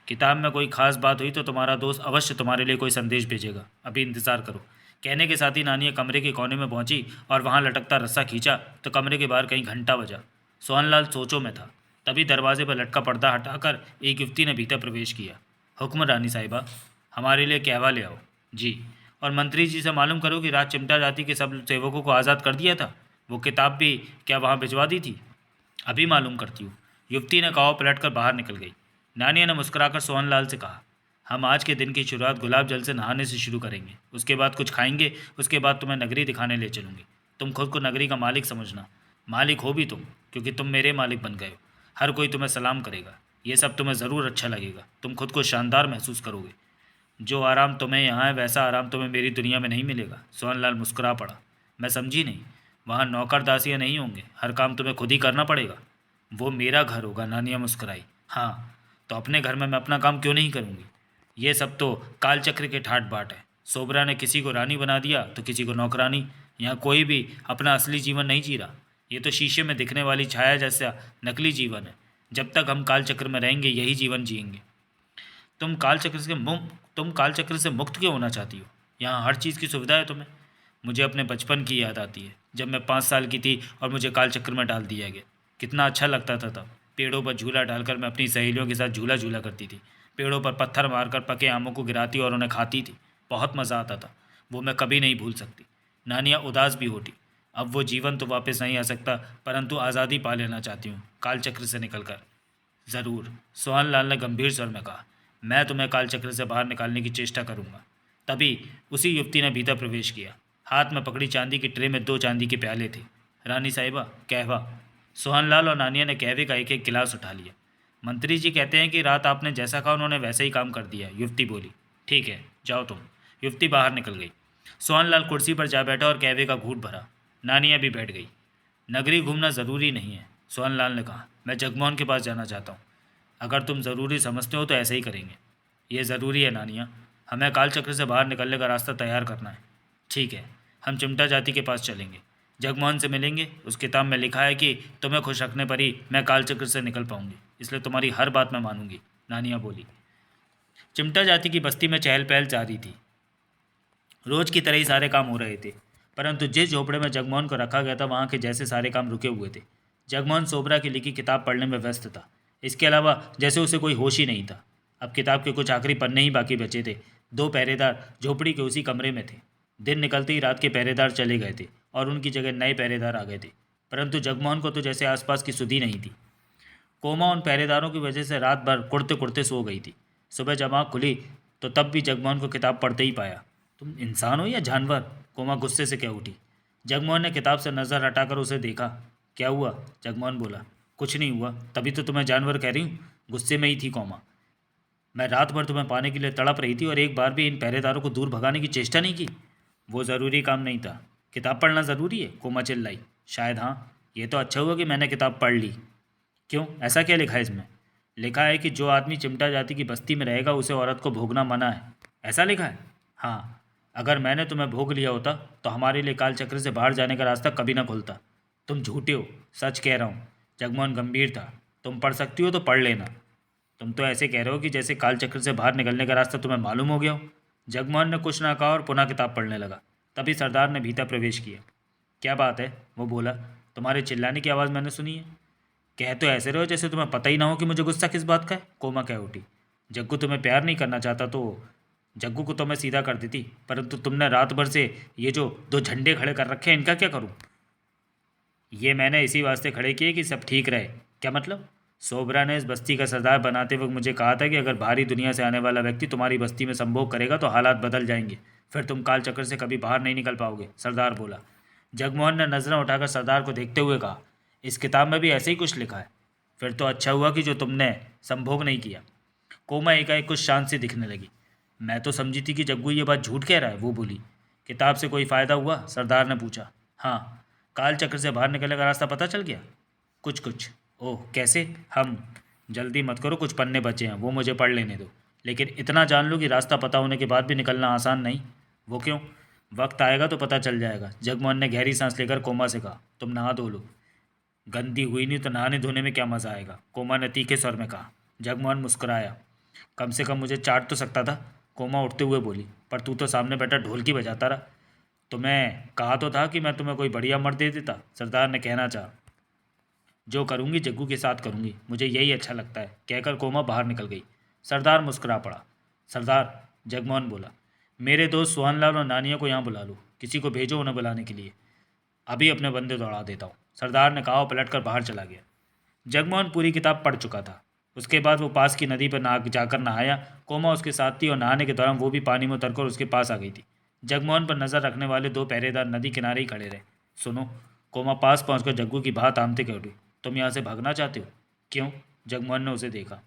किताब में कोई खास बात हुई तो तुम्हारा दोस्त अवश्य तुम्हारे लिए कोई संदेश भेजेगा, अभी इंतज़ार करो। कहने के साथ ही नानिया कमरे के कोने में पहुंची और वहां लटकता रस्सा खींचा तो कमरे के बाहर कहीं घंटा बजा। सोहनलाल सोचों में था। तभी दरवाजे पर लटका पर्दा हटाकर एक युवती ने भीतर प्रवेश किया। हुक्म रानी साहिबा, हमारे लिए कहवा ले आओ। जी। और मंत्री जी से मालूम करो कि रात चिमटा जाति के सब सेवकों को आज़ाद कर दिया था। वो किताब भी क्या वहाँ भिजवा दी थी? अभी मालूम करती हूँ। युवती ने कहा, पलट कर बाहर निकल गई। नानिया ने मुस्कुराकर सोहनलाल से कहा, हम आज के दिन की शुरुआत गुलाब जल से नहाने से शुरू करेंगे, उसके बाद कुछ खाएंगे, उसके बाद तुम्हें नगरी दिखाने ले चलूँगी। तुम खुद को नगरी का मालिक समझना। मालिक हो भी तुम, क्योंकि तुम मेरे मालिक बन गए हो। हर कोई तुम्हें सलाम करेगा। ये सब तुम्हें ज़रूर अच्छा लगेगा। तुम खुद को शानदार महसूस करोगे। जो आराम तुम्हें यहाँ है वैसा आराम तुम्हें मेरी दुनिया में नहीं मिलेगा। सोहनलाल मुस्कुरा पड़ा। मैं समझी नहीं। वहाँ नौकर दासियाँ नहीं होंगे, हर काम तुम्हें खुद ही करना पड़ेगा। वो मेरा घर होगा, नानिया मुस्कुराई। हाँ, तो अपने घर में मैं अपना काम क्यों नहीं करूँगी? ये सब तो कालचक्र के ठाट बाट है। सोबरा ने किसी को रानी बना दिया तो किसी को नौकरानी। यहाँ कोई भी अपना असली जीवन नहीं जी रहा। ये तो शीशे में दिखने वाली छाया जैसा नकली जीवन है। जब तक हम कालचक्र में रहेंगे यही जीवन जिएंगे। तुम कालचक्र से मुक्त क्यों होना चाहती हो? यहाँ हर चीज़ की सुविधा है तुम्हें। मुझे अपने बचपन की याद आती है, जब मैं 5 साल की थी और मुझे कालचक्र में डाल दिया गया। कितना अच्छा लगता था तब। पेड़ों पर झूला डालकर मैं अपनी सहेलियों के साथ झूला झूला करती थी। पेड़ों पर पत्थर मारकर पके आमों को गिराती और उन्हें खाती थी। बहुत मज़ा आता था। वो मैं कभी नहीं भूल सकती। नानिया उदास भी होती। अब वो जीवन तो वापस नहीं आ सकता, परंतु आज़ादी पा लेना चाहती हूँ कालचक्र से निकलकर। ज़रूर, सोहनलाल ने गंभीर स्वर में कहा। मैं तुम्हें कालचक्र से बाहर निकालने की चेष्टा करूँगा। तभी उसी युवती ने भीतर प्रवेश किया। हाथ में पकड़ी चांदी की ट्रे में 2 चांदी के प्याले थे। रानी साहिबा, कहवा। सोहनलाल और नानिया ने कहवे का एक एक गिलास उठा लिया। मंत्री जी कहते हैं कि रात आपने जैसा कहा उन्होंने वैसे ही काम कर दिया, युवती बोली। ठीक है, जाओ तुम। युवती बाहर निकल गई। सोहनलाल कुर्सी पर जा बैठा और कहवे का घूंट भरा। नानिया भी बैठ गई। नगरी घूमना ज़रूरी नहीं है, सोहनलाल ने कहा। मैं जगमोहन के पास जाना चाहता हूँ। अगर तुम ज़रूरी समझते हो तो ऐसे ही करेंगे। ये ज़रूरी है नानिया, हमें कालचक्र से बाहर निकलने का रास्ता तैयार करना है। ठीक है, हम चिमटा जाति के पास चलेंगे, जगमोहन से मिलेंगे। उस किताब में लिखा है कि तुम्हें खुश रखने पर ही मैं कालचक्र से निकल पाऊंगी, इसलिए तुम्हारी हर बात मैं मानूंगी, नानिया बोली। चिमटा जाति की बस्ती में चहल पहल जारी थी। रोज की तरह ही सारे काम हो रहे थे, परंतु जिस झोपड़े में जगमोहन को रखा गया था वहाँ के जैसे सारे काम रुके हुए थे। जगमोहन सोबरा की लिखी किताब पढ़ने में व्यस्त था। इसके अलावा जैसे उसे कोई होश ही नहीं था। अब किताब के कुछ आखिरी पन्ने ही बाकी बचे थे। दो पहरेदार झोपड़ी के उसी कमरे में थे। दिन निकलते ही रात के पहरेदार चले गए थे और उनकी जगह नए पहरेदार आ गए थे, परंतु जगमोहन को तो जैसे आसपास की सुधि नहीं थी। कोमा उन पहरेदारों की वजह से रात भर कुड़ते कुड़ते सो गई थी। सुबह जब आँख खुली तो तब भी जगमोहन को किताब पढ़ते ही पाया। तुम इंसान हो या जानवर? कोमा गुस्से से कह उठी। जगमोहन ने किताब से नज़र हटाकर उसे देखा। क्या हुआ? जगमोहन बोला। कुछ नहीं हुआ, तभी तो तुम्हें जानवर कह रही हूँ। गुस्से में ही थी कोमा। मैं रात भर तुम्हें पाने के लिए तड़प रही थी और एक बार भी इन पहरेदारों को दूर भगाने की चेष्टा नहीं की। वो ज़रूरी काम नहीं था। किताब पढ़ना ज़रूरी है? कोमा चिल्लाई। शायद हाँ। ये तो अच्छा हुआ कि मैंने किताब पढ़ ली। क्यों, ऐसा क्या लिखा है इसमें? लिखा है कि जो आदमी चिमटा जाति की बस्ती में रहेगा उसे औरत को भोगना मना है। ऐसा लिखा है? हाँ। अगर मैंने तुम्हें भोग लिया होता तो हमारे लिए काल चक्र से बाहर जाने का रास्ता कभी ना खुलता। तुम झूठे हो, सच कह रहा हूँ। जगमोहन गंभीर था। तुम पढ़ सकती हो तो पढ़ लेना। तुम तो ऐसे कह रहे हो कि जैसे काल चक्र से बाहर निकलने का रास्ता तुम्हें मालूम हो गया हो। जगमोहन ने कुछ ना कहा और पुनः किताब पढ़ने लगा। तभी सरदार ने भीतर प्रवेश किया। क्या बात है? वो बोला। तुम्हारे चिल्लाने की आवाज़ मैंने सुनी है। कह तो ऐसे रहो जैसे तुम्हें पता ही ना हो कि मुझे गुस्सा किस बात का है। कोमा कह उठी। जग्गू तुम्हें प्यार नहीं करना चाहता तो जग्गू को तो मैं सीधा कर देती, परंतु तुमने रात भर से ये जो दो झंडे खड़े कर रखे हैं इनका क्या करूं? ये मैंने इसी वास्ते खड़े किए कि सब ठीक रहे। क्या मतलब? सोबरा ने इस बस्ती का सरदार बनाते वक्त मुझे कहा था कि अगर बाहरी दुनिया से आने वाला व्यक्ति तुम्हारी बस्ती में संभोग करेगा तो हालात बदल जाएंगे, फिर तुम काल चक्र से कभी बाहर नहीं निकल पाओगे। सरदार बोला। जगमोहन ने नज़रें उठाकर सरदार को देखते हुए कहा, इस किताब में भी ऐसे ही कुछ लिखा है। फिर तो अच्छा हुआ कि जो तुमने संभोग नहीं किया। कोमा एकाएक कुछ शांत सी दिखने लगी। मैं तो समझी थी कि जग्गू ये बात झूठ कह रहा है, वो बोली। किताब से कोई फ़ायदा हुआ? सरदार ने पूछा। हाँ, काल चक्र से बाहर निकलने का रास्ता पता चल गया। कुछ कुछ। ओह, कैसे? हम जल्दी मत करो, कुछ पन्ने बचे हैं, वो मुझे पढ़ लेने दो। लेकिन इतना जान लो कि रास्ता पता होने के बाद भी निकलना आसान नहीं। वो क्यों? वक्त आएगा तो पता चल जाएगा। जगमोहन ने गहरी सांस लेकर कोमा से कहा। तुम नहा धो लो। गंदी हुई नहीं तो नहाने धोने में क्या मज़ा आएगा? कोमा ने तीखे स्वर में कहा। जगमोहन मुस्कुराया। कम से कम मुझे चाट तो सकता था। कोमा उठते हुए बोली। पर तू तो सामने बैठा ढोलकी बजाता रहा। तुम्हें कहा तो था कि मैं तुम्हें कोई बढ़िया मर्द दे देता, सरदार ने कहना चाहा। जो करूँगी जग्गू के साथ करूँगी, मुझे यही अच्छा लगता है, कहकर कोमा बाहर निकल गई। सरदार मुस्कुरा पड़ा। सरदार, जगमोहन बोला, मेरे दोस्त सोहनलाल और नानिया को यहाँ बुला लो। किसी को भेजो उन्हें बुलाने के लिए। अभी अपने बंदे दौड़ा देता हूँ, सरदार ने कहा और पलट कर बाहर चला गया। जगमोहन पूरी किताब पढ़ चुका था। उसके बाद वो पास की नदी पर ना जाकर नहाया। कोमा उसके साथ थी और नहाने के दौरान वो भी पानी में उतरकर उसके पास आ गई थी। जगमोहन पर नज़र रखने वाले दो पहरेदार नदी किनारे ही खड़े रहे। सुनो, कोमा पास पहुंचकर जग्गू की बात आमते कह उठी। तुम यहाँ से भागना चाहते हो? क्यों? जगमोहन ने उसे देखा।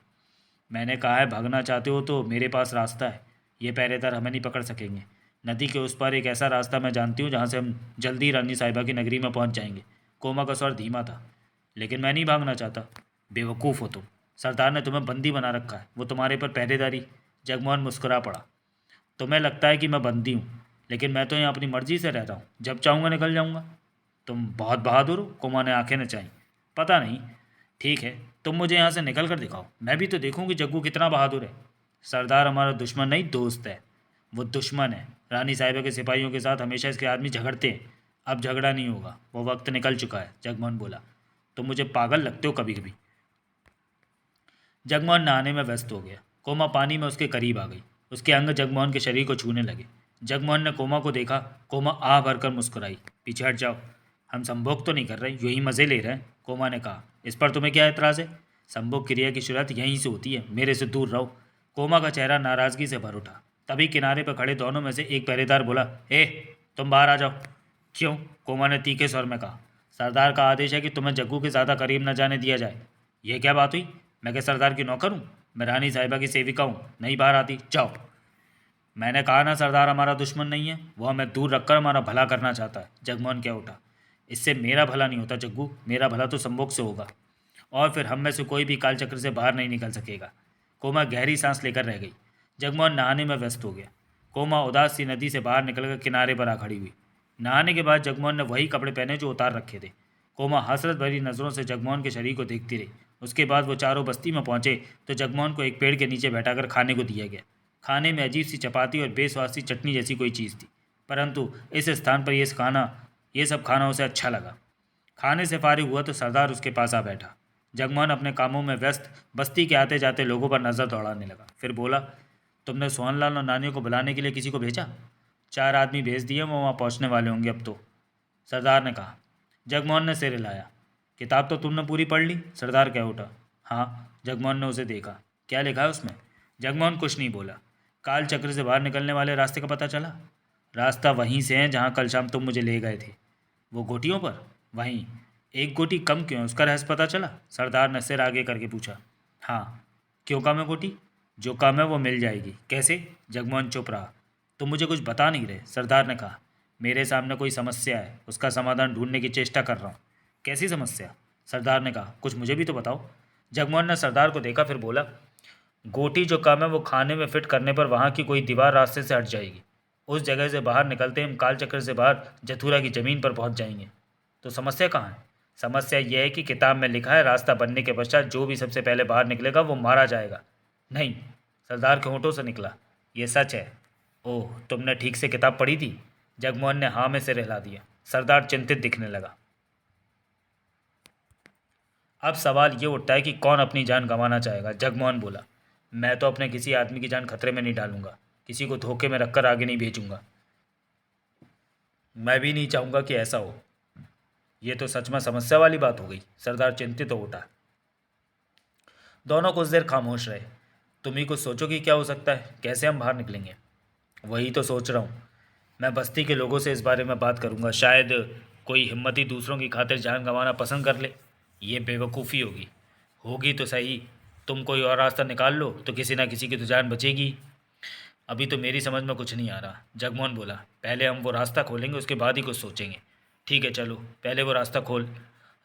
मैंने कहा है भागना चाहते हो तो मेरे पास रास्ता है। ये पहरेदार हमें नहीं पकड़ सकेंगे। नदी के उस पार एक ऐसा रास्ता मैं जानती हूँ जहाँ से हम जल्दी रानी साहिबा की नगरी में पहुँच जाएंगे। कोमा का स्वर धीमा था। लेकिन मैं नहीं भागना चाहता। बेवकूफ़ हो तुम। सरदार ने तुम्हें बंदी बना रखा है, वो तुम्हारे पर पहरेदारी। जगमोहन मुस्कुरा पड़ा। तुम्हें लगता है कि मैं बंदी हूँ, लेकिन मैं तो यहाँ अपनी मर्जी से रहता हूँ। जब चाहूँगा निकल जाऊँगा। तुम बहुत बहादुर हो। कोमा ने आंखें नचाई। पता नहीं। ठीक है, तुम मुझे यहाँ से निकल कर दिखाओ, मैं भी तो देखूँ कि जग्गू कितना बहादुर है। सरदार हमारा दुश्मन नहीं, दोस्त है। वो दुश्मन है। रानी साहिबा के सिपाहियों के साथ हमेशा इसके आदमी झगड़ते हैं। अब झगड़ा नहीं होगा, वो वक्त निकल चुका है। जगमोहन बोला। तुम मुझे पागल लगते हो कभी कभी। जगमोहन नहाने में व्यस्त हो गया। कोमा पानी में उसके करीब आ गई। उसके अंग जगमोहन के शरीर को छूने लगे। जगमोहन ने कोमा को देखा। कोमा आह भरकर मुस्कुराई। पीछे हट जाओ, हम संभोग तो नहीं कर रहे, यूं ही मज़े ले रहे हैं। कोमा ने कहा। इस पर तुम्हें क्या एतराज़ है? संभोग क्रिया की शुरुआत यहीं से होती है, मेरे से दूर रहो। कोमा का चेहरा नाराज़गी से भर उठा। तभी किनारे पर खड़े दोनों में से एक पहरेदार बोला, ए, तुम बाहर आ जाओ। क्यों? कोमा ने तीखे स्वर में कहा। सरदार का आदेश है कि तुम्हें जग्गू के ज़्यादा करीब न जाने दिया जाए। यह क्या बात हुई? मैं क्या सरदार की नौकर हूँ? मैं रानी साहिबा की सेविका हूँ, नहीं बाहर आती। जाओ। मैंने कहा ना, सरदार हमारा दुश्मन नहीं है, वो हमें दूर रखकर हमारा भला करना चाहता है। जगमोहन क्या उठा। इससे मेरा भला नहीं होता जग्गू, मेरा भला तो संभोग से होगा, और फिर हम में से कोई भी काल चक्र से बाहर नहीं निकल सकेगा। कोमा गहरी सांस लेकर रह गई। जगमोहन नहाने में व्यस्त हो गया। कोमा उदास सी नदी से बाहर निकलकर किनारे पर आ खड़ी हुई। नहाने के बाद जगमोहन ने वही कपड़े पहने जो उतार रखे थे। कोमा हसरत भरी नज़रों से जगमोहन के शरीर को देखती रही। उसके बाद वो चारों बस्ती में पहुंचे तो जगमोहन को एक पेड़ के नीचे बैठाकर खाने को दिया गया। खाने में अजीब सी चपाती और बेस्वाद सी चटनी जैसी कोई चीज़ थी। परंतु इस स्थान पर ये सब खाना उसे अच्छा लगा। खाने से फारिग हुआ तो सरदार उसके पास आ बैठा। जगमोहन अपने कामों में व्यस्त बस्ती के आते जाते लोगों पर नज़र दौड़ाने लगा। फिर बोला, तुमने सोहनलाल और नानियों को बुलाने के लिए किसी को भेजा? 4 आदमी भेज दिए, वो वहाँ पहुँचने वाले होंगे अब तो, सरदार ने कहा। जगमोहन ने सिर हिलाया। किताब तो तुमने पूरी पढ़ ली? सरदार कह उठा। हाँ। जगमोहन ने उसे देखा। क्या लिखा है उसमें? जगमोहन कुछ नहीं बोला। काल चक्र से बाहर निकलने वाले रास्ते का पता चला? रास्ता वहीं से है जहाँ कल शाम तुम मुझे ले गए थे। वो गोटियों पर? वहीं। एक गोटी कम क्यों है, उसका रहस्य पता चला? सरदार ने सिर आगे करके पूछा। हाँ। क्यों कम है गोटी? जो कम है वो मिल जाएगी। कैसे? जगमोहन चुप रहा। तुम मुझे कुछ बता नहीं रहे, सरदार ने कहा। मेरे सामने कोई समस्या है, उसका समाधान ढूंढने की चेष्टा कर रहा हूँ। कैसी समस्या? सरदार ने कहा। कुछ मुझे भी तो बताओ। जगमोहन ने सरदार को देखा, फिर बोला, गोटी जो कम है वो खाने में फिट करने पर वहाँ की कोई दीवार रास्ते से हट जाएगी। उस जगह से बाहर निकलते हम काल चक्र से बाहर जथुरा की ज़मीन पर पहुँच जाएंगे। तो समस्या कहाँ है? समस्या यह है कि किताब में लिखा है रास्ता बनने के पश्चात जो भी सबसे पहले बाहर निकलेगा वो मारा जाएगा। नहीं, सरदार के होंठों से निकला। ये सच है। ओह, तुमने ठीक से किताब पढ़ी थी? जगमोहन ने हाँ में सिर हिला दिया। सरदार चिंतित दिखने लगा। अब सवाल ये उठता है कि कौन अपनी जान गंवाना चाहेगा? जगमोहन बोला। मैं तो अपने किसी आदमी की जान खतरे में नहीं डालूंगा, किसी को धोखे में रखकर आगे नहीं भेजूंगा। मैं भी नहीं चाहूंगा कि ऐसा हो। ये तो सच में समस्या वाली बात हो गई। सरदार चिंतित हो उठा। दोनों कुछ देर खामोश रहे। तुम ही कुछ सोचो कि क्या हो सकता है, कैसे हम बाहर निकलेंगे? वही तो सोच रहा हूँ। मैं बस्ती के लोगों से इस बारे में बात करूंगा, शायद कोई हिम्मती दूसरों की खातिर जान गंवाना पसंद कर ले। ये बेवकूफ़ी होगी। होगी तो सही। तुम कोई और रास्ता निकाल लो तो किसी ना किसी की तो जान बचेगी। अभी तो मेरी समझ में कुछ नहीं आ रहा, जगमोहन बोला। पहले हम वो रास्ता खोलेंगे, उसके बाद ही कुछ सोचेंगे। ठीक है, चलो पहले वो रास्ता खोल।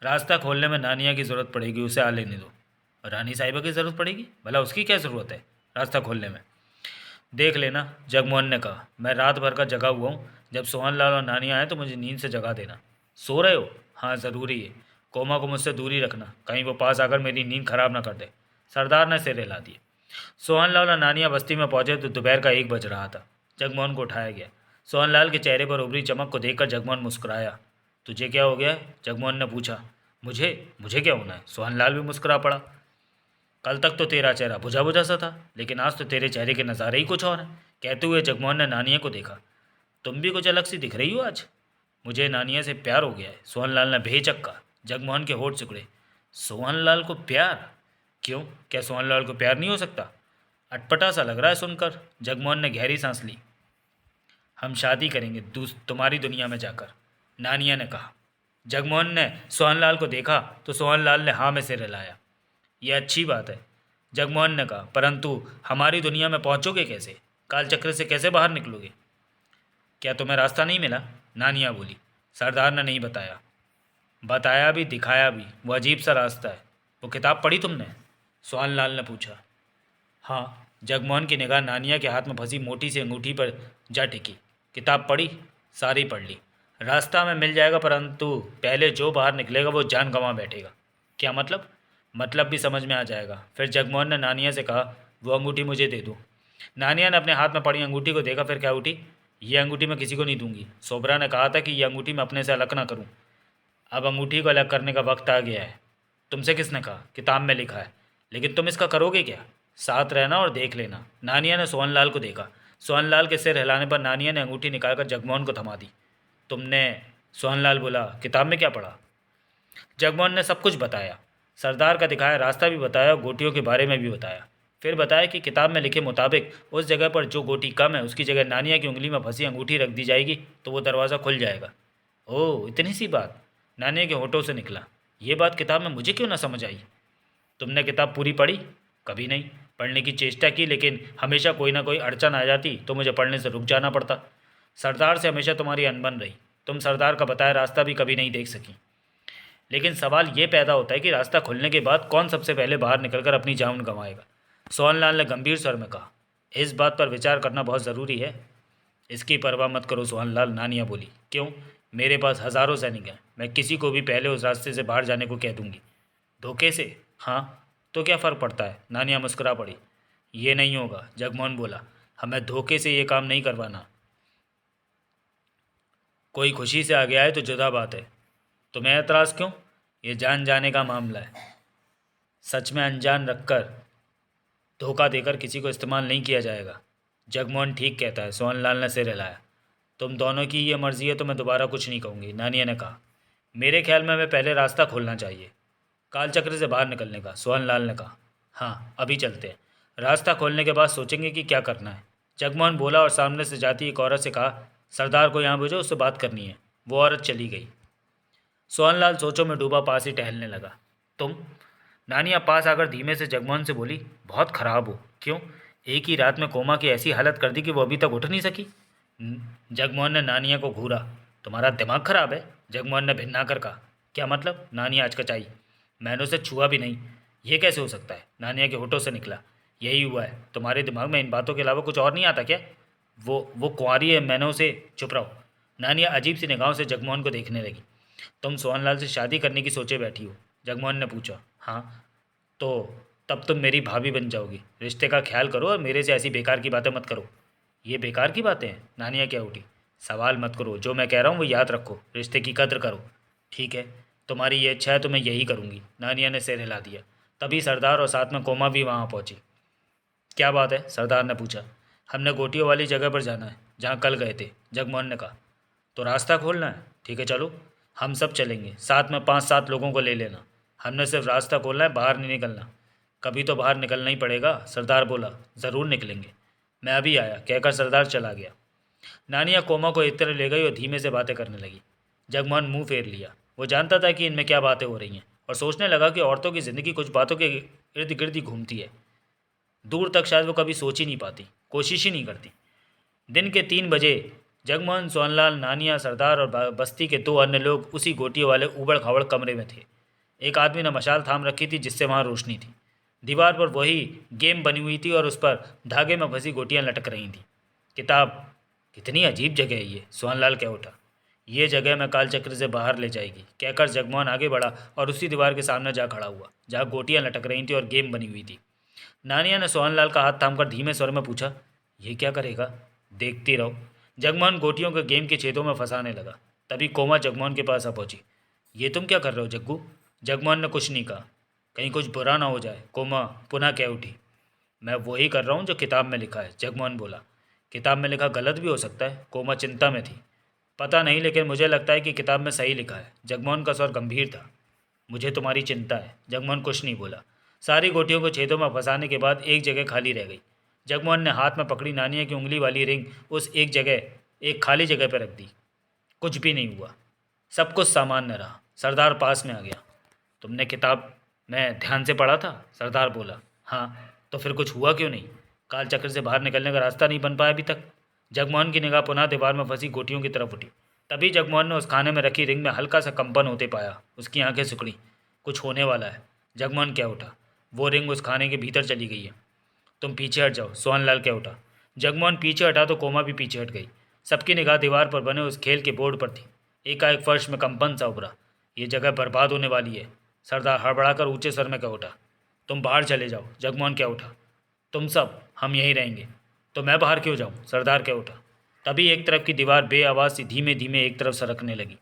रास्ता खोलने में नानिया की ज़रूरत पड़ेगी, उसे आ लेने दो। रानी साहिबा की ज़रूरत पड़ेगी? भला उसकी क्या ज़रूरत है रास्ता खोलने में? देख लेना, जगमोहन ने कहा। मैं रात भर का जगा हुआ हूँ। जब सोहनलाल और नानिया आए तो मुझे नींद से जगा देना। सो रहे हो? हाँ, ज़रूरी है। कोमा को मुझसे दूरी रखना, कहीं वो पास आकर मेरी नींद खराब ना कर दे। सरदार ने सिर हिला दिए। सोहनलाल और नानिया बस्ती में पहुंचे तो दोपहर का 1 बज रहा था। जगमोहन को उठाया गया। सोहनलाल के चेहरे पर उभरी चमक को देखकर जगमोहन मुस्कुराया। तुझे क्या हो गया है? जगमोहन ने पूछा। मुझे मुझे क्या होना है? सोहनलाल भी मुस्कुरा पड़ा। कल तक तो तेरा चेहरा बुझा बुझा सा था, लेकिन आज तो तेरे चेहरे के नज़ारे ही कुछ और हैं। कहते हुए जगमोहन ने नानिया को देखा। तुम भी कुछ अलग सी दिख रही हो आज। मुझे नानिया से प्यार हो गया है, सोहनलाल ने बेचक कहा। जगमोहन के होठ सिकुड़े। सोहनलाल को प्यार? क्यों, क्या सोहनलाल को प्यार नहीं हो सकता? अटपटा सा लग रहा है सुनकर। जगमोहन ने गहरी सांस ली। हम शादी करेंगे तुम्हारी दुनिया में जाकर, नानिया ने कहा। जगमोहन ने सोहनलाल को देखा तो सोहनलाल ने हाँ में सिर हिलाया। यह अच्छी बात है, जगमोहन ने कहा, परंतु हमारी दुनिया में पहुंचोगे कैसे? कालचक्र से कैसे बाहर निकलोगे? क्या तुम्हें रास्ता नहीं मिला? नानिया बोली। सरदार ने नहीं बताया। बताया भी, दिखाया भी। वो अजीब सा रास्ता है। वो किताब पढ़ी तुमने? सोहनलाल ने पूछा। हाँ। जगमोहन की निगाह नानिया के हाथ में फंसी मोटी सी अंगूठी पर जा टिकी। किताब पढ़ी? सारी पढ़ ली। रास्ता में मिल जाएगा, परंतु पहले जो बाहर निकलेगा वो जान गंवा बैठेगा। क्या मतलब? मतलब भी समझ में आ जाएगा। फिर जगमोहन ने नानिया से कहा, वो अंगूठी मुझे दे दो। नानिया ने अपने हाथ में पड़ी अंगूठी को देखा, फिर क्या उठी। ये अंगूठी मैं किसी को नहीं दूंगी। सोबरा ने कहा था कि ये अंगूठी मैं अपने से अलग ना करूं। अब अंगूठी को अलग करने का वक्त आ गया है। तुमसे किसने कहा? किताब में लिखा है। लेकिन तुम इसका करोगे क्या? साथ रहना और देख लेना। नानिया ने सोहनलाल को देखा। सोहनलाल के सिर हिलाने पर नानिया ने अंगूठी निकालकर जगमोहन को थमा दी। तुमने? सोहनलाल बोला। किताब में क्या पढ़ा? जगमोहन ने सब कुछ बताया। सरदार का दिखाया रास्ता भी बताया और गोटियों के बारे में भी बताया। फिर बताया कि किताब में लिखे मुताबिक उस जगह पर जो गोटी कम है उसकी जगह नानिया की उंगली में फंसी अंगूठी रख दी जाएगी तो वो दरवाज़ा खुल जाएगा। ओह, इतनी सी बात? नानिया के होठों से निकला। ये बात किताब में मुझे क्यों ना समझ आई? तुमने किताब पूरी पढ़ी? कभी नहीं। पढ़ने की चेष्टा की, लेकिन हमेशा कोई ना कोई अड़चन आ जाती तो मुझे पढ़ने से रुक जाना पड़ता। सरदार से हमेशा तुम्हारी अनबन रही। तुम सरदार का बताया रास्ता भी कभी नहीं देख सकी। लेकिन सवाल ये पैदा होता है कि रास्ता खुलने के बाद कौन सबसे पहले बाहर निकलकर अपनी जान गंवाएगा? सोहनलाल ने गंभीर स्वर में कहा। इस बात पर विचार करना बहुत ज़रूरी है। इसकी परवाह मत करो सोहनलाल, नानिया बोली। क्यों? मेरे पास हज़ारों सैनिक हैं। मैं किसी को भी पहले उस रास्ते से बाहर जाने को कह दूंगी। धोखे से? हाँ। तो क्या फ़र्क पड़ता है? नानिया मुस्कुरा पड़ी। ये नहीं होगा, जगमोहन बोला। हमें धोखे से ये काम नहीं करवाना। कोई खुशी से आ गया है तो जुदा बात है, तुम्हें एतराज़ क्यों? ये जान जाने का मामला है। सच में अनजान रखकर धोखा देकर किसी को इस्तेमाल नहीं किया जाएगा। जगमोहन ठीक कहता है, सोहनलाल ने सिर हिलाया। तुम दोनों की ये मर्जी है तो मैं दोबारा कुछ नहीं कहूँगी, नानिया ने कहा। मेरे ख्याल में हमें पहले रास्ता खोलना चाहिए, कालचक्र से बाहर निकलने का, सोहनलाल ने कहा। हाँ, अभी चलते हैं, रास्ता खोलने के बाद सोचेंगे कि क्या करना है, जगमोहन बोला और सामने से जाती एक औरत से कहा, सरदार को यहाँ भेजो, उससे बात करनी है। वो औरत चली गई। सोहनलाल सोचों में डूबा पास ही टहलने लगा। तुम? नानिया पास आकर धीमे से जगमोहन से बोली, बहुत खराब हो। क्यों? एक ही रात में कोमा की ऐसी हालत कर दी कि वो अभी तक उठ नहीं सकी। जगमोहन ने नानिया को घूरा। तुम्हारा दिमाग खराब है, जगमोहन ने भिन्ना कर कहा। क्या मतलब? नानिया हचकचाई। मैंने उसे छुआ भी नहीं, ये कैसे हो सकता है? नानिया के होठों से निकला। यही हुआ है, तुम्हारे दिमाग में इन बातों के अलावा कुछ और नहीं आता क्या? वो कुंवारी है, मैंने उसे। चुप रहो। नानिया अजीब सी निगाहों से जगमोहन को देखने लगी। तुम सोहनलाल से शादी करने की सोचे बैठी हो? जगमोहन ने पूछा। हाँ। तो तब तुम मेरी भाभी बन जाओगी। रिश्ते का ख्याल करो और मेरे से ऐसी बेकार की बातें मत करो। ये बेकार की बातें हैं? नानिया क्या उठी। सवाल मत करो, जो मैं कह रहा हूँ वो याद रखो, रिश्ते की कद्र करो। ठीक है, तुम्हारी ये इच्छा है तो मैं यही करूँगी, नानिया ने सिर हिला दिया। तभी सरदार और साथ में कोमा भी वहाँ पहुँची। क्या बात है? सरदार ने पूछा। हमने गोटियों वाली जगह पर जाना है, जहाँ कल गए थे, जगमोहन ने कहा। तो रास्ता खोलना है? ठीक है, चलो, हम सब चलेंगे, साथ में 5-7 लोगों को ले लेना। हमने सिर्फ रास्ता खोलना है, बाहर नहीं निकलना। कभी तो बाहर निकलना ही पड़ेगा, सरदार बोला। ज़रूर निकलेंगे, मैं अभी आया, कहकर सरदार चला गया। नानिया कोमा को एक तरफ ले गई और धीमे से बातें करने लगी। जगमोहन मुंह फेर लिया। वो जानता था कि इनमें क्या बातें हो रही हैं और सोचने लगा कि औरतों की ज़िंदगी कुछ बातों के इर्द गिर्द ही घूमती है। दूर तक शायद वो कभी सोच ही नहीं पाती, कोशिश ही नहीं करती। दिन के 3 बजे जगमोहन, सोहनलाल, नानिया, सरदार और बस्ती के 2 अन्य लोग उसी गोटियों वाले ऊबड़ खाबड़ कमरे में थे। एक आदमी ने मशाल थाम रखी थी जिससे वहाँ रोशनी थी। दीवार पर वही गेम बनी हुई थी और उस पर धागे में फंसी गोटियाँ लटक रही थीं। किताब। कितनी अजीब जगह है ये, सोहनलाल कह उठा। ये जगह मैं कालचक्र से बाहर ले जाएगी, कहकर जगमोहन आगे बढ़ा और उसी दीवार के सामने जा खड़ा हुआ जहाँ गोटियाँ लटक रही थी और गेम बनी हुई थी। नानिया ने सोहनलाल का हाथ थामकर धीमे स्वर में पूछा, ये क्या करेगा? देखती रहो। जगमोहन गोटियों के गेम के छेदों में फंसाने लगा। तभी कोमा जगमोहन के पास आ पहुंची। ये तुम क्या कर रहे हो जग्गू? जगमोहन ने कुछ नहीं कहा। कहीं कुछ बुरा ना हो जाए, कोमा पुनः कह उठी। मैं वही कर रहा हूँ जो किताब में लिखा है, जगमोहन बोला। किताब में लिखा गलत भी हो सकता है, कोमा चिंता में थी। पता नहीं, लेकिन मुझे लगता है कि किताब में सही लिखा है, जगमोहन का स्वर गंभीर था। मुझे तुम्हारी चिंता है, जगमोहन कुछ नहीं बोला। सारी गोटियों को छेदों में फंसाने के बाद एक जगह खाली रह गई। जगमोहन ने हाथ में पकड़ी नानिया की उंगली वाली रिंग उस एक जगह, एक खाली जगह पर रख दी। कुछ भी नहीं हुआ, सब कुछ सामान्य रहा। सरदार पास में आ गया। तुमने किताब में ध्यान से पढ़ा था? सरदार बोला। हाँ। तो फिर कुछ हुआ क्यों नहीं? कालचक्र से बाहर निकलने का रास्ता नहीं बन पाया अभी तक। जगमोहन की निगाह पुनः दीवार में फंसी गोटियों की तरफ उठी। तभी जगमोहन ने उस खाने में रखी रिंग में हल्का सा कंपन होते पाया। उसकी आंखें सिकुड़ी। कुछ होने वाला है, जगमोहन क्या उठा। वो रिंग उस खाने के भीतर चली गई है। तुम पीछे हट जाओ, सोहनलाल क्या उठा। जगमोहन पीछे हटा तो कोमा भी पीछे हट गई। सबकी निगाह दीवार पर बने उस खेल के बोर्ड पर थी। एकाएक फर्श में कंपन सा उभरा। ये जगह बर्बाद होने वाली है, सरदार हड़बड़ाकर ऊंचे स्वर में कह उठा। तुम बाहर चले जाओ, जगमोहन क्या उठा। तुम सब, हम यहीं रहेंगे। तो मैं बाहर क्यों जाऊं, सरदार क्या उठा। तभी एक तरफ की दीवार बेआवाज़ सी धीमे धीमे एक तरफ सरकने लगी।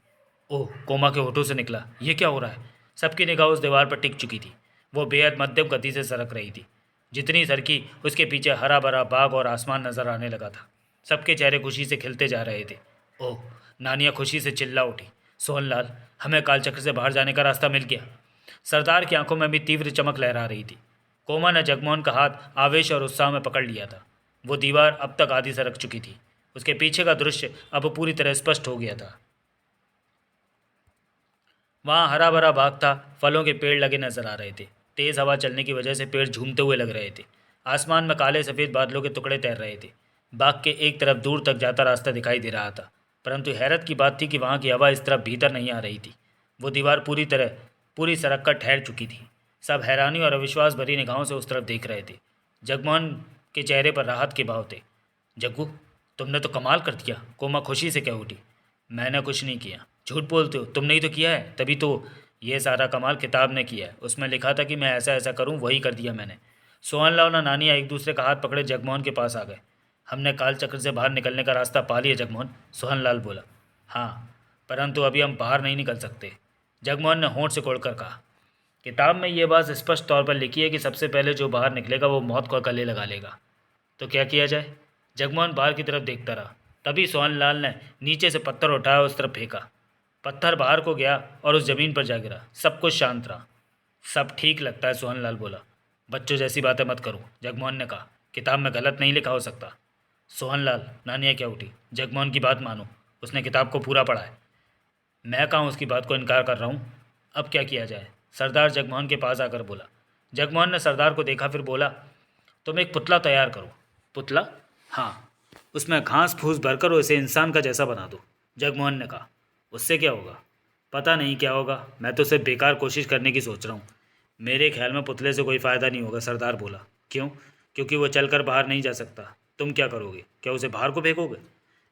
ओह, कोमा के होठों से निकला, ये क्या हो रहा है? सबकी निगाह उस दीवार पर टिक चुकी थी। वो बेहद मध्यम गति से सरक रही थी। जितनी सरकी, उसके पीछे हरा भरा बाग और आसमान नजर आने लगा था। सबके चेहरे खुशी से खिलते जा रहे थे। ओह, नानिया खुशी से चिल्ला उठी। सोहनलाल, हमें कालचक्र से बाहर जाने का रास्ता मिल गया। सरदार की आंखों में भी तीव्र चमक लहरा रही थी। कोमा ने जगमोहन का हाथ आवेश और उत्साह में पकड़ लिया था। वो दीवार अब तक आधी सरक चुकी थी। उसके पीछे का दृश्य अब पूरी तरह स्पष्ट हो गया था। वहाँ हरा भरा बाग था, फलों के पेड़ लगे नजर आ रहे थे। तेज हवा चलने की वजह से पेड़ झूमते हुए लग रहे थे। आसमान में काले सफ़ेद बादलों के टुकड़े तैर रहे थे। बाग के एक तरफ दूर तक जाता रास्ता दिखाई दे रहा था, परंतु हैरत की बात थी कि वहाँ की हवा इस तरफ भीतर नहीं आ रही थी। वो दीवार पूरी सड़क कर ठहर चुकी थी। सब हैरानी और अविश्वास भरी निगाहों से उस तरफ देख रहे थे। जगमोहन के चेहरे पर राहत के भाव थे। जग्गू, तुमने तो कमाल कर दिया, कोमा खुशी से कह उठी। मैंने कुछ नहीं किया। झूठ बोलते हो, तुमने ही तो किया है। तभी तो ये सारा कमाल किताब ने किया है, उसमें लिखा था कि मैं ऐसा ऐसा करूं, वही कर दिया मैंने। सोहनलाल और नानिया एक दूसरे का हाथ पकड़े जगमोहन के पास आ गए। हमने काल चक्र से बाहर निकलने का रास्ता पा लिया जगमोहन, सोहनलाल बोला। हाँ, परंतु अभी हम बाहर नहीं निकल सकते, जगमोहन ने होंठ से कोड़कर कहा। किताब में ये बात स्पष्ट तौर पर लिखी है कि सबसे पहले जो बाहर निकलेगा वो मौत को गले लगा लेगा। तो क्या किया जाए? जगमोहन बाहर की तरफ देखता रहा। तभी सोहनलाल ने नीचे से पत्थर उठाया और उस तरफ फेंका। पत्थर बाहर को गया और उस जमीन पर जा गिरा। सब कुछ शांत रहा। सब ठीक लगता है, सोहनलाल बोला। बच्चों जैसी बातें मत करो, जगमोहन ने कहा। किताब में गलत नहीं लिखा हो सकता। सोहनलाल, नानिया क्या उठी। जगमोहन की बात मानो, उसने किताब को पूरा पढ़ा है। मैं कहाँ उसकी बात को इनकार कर रहा हूँ। अब क्या किया जाए? सरदार जगमोहन के पास आकर बोला। जगमोहन ने सरदार को देखा, फिर बोला, तुम एक पुतला तैयार करो। पुतला? हाँ, उसमें घास फूस भरकर उसे इंसान का जैसा बना दो। जगमोहन ने कहा। उससे क्या होगा? पता नहीं क्या होगा, मैं तो सिर्फ बेकार कोशिश करने की सोच रहा हूँ। मेरे ख्याल में पुतले से कोई फ़ायदा नहीं होगा, सरदार बोला। क्यों? क्योंकि वो चलकर बाहर नहीं जा सकता। तुम क्या करोगे? क्या उसे बाहर को फेंकोगे?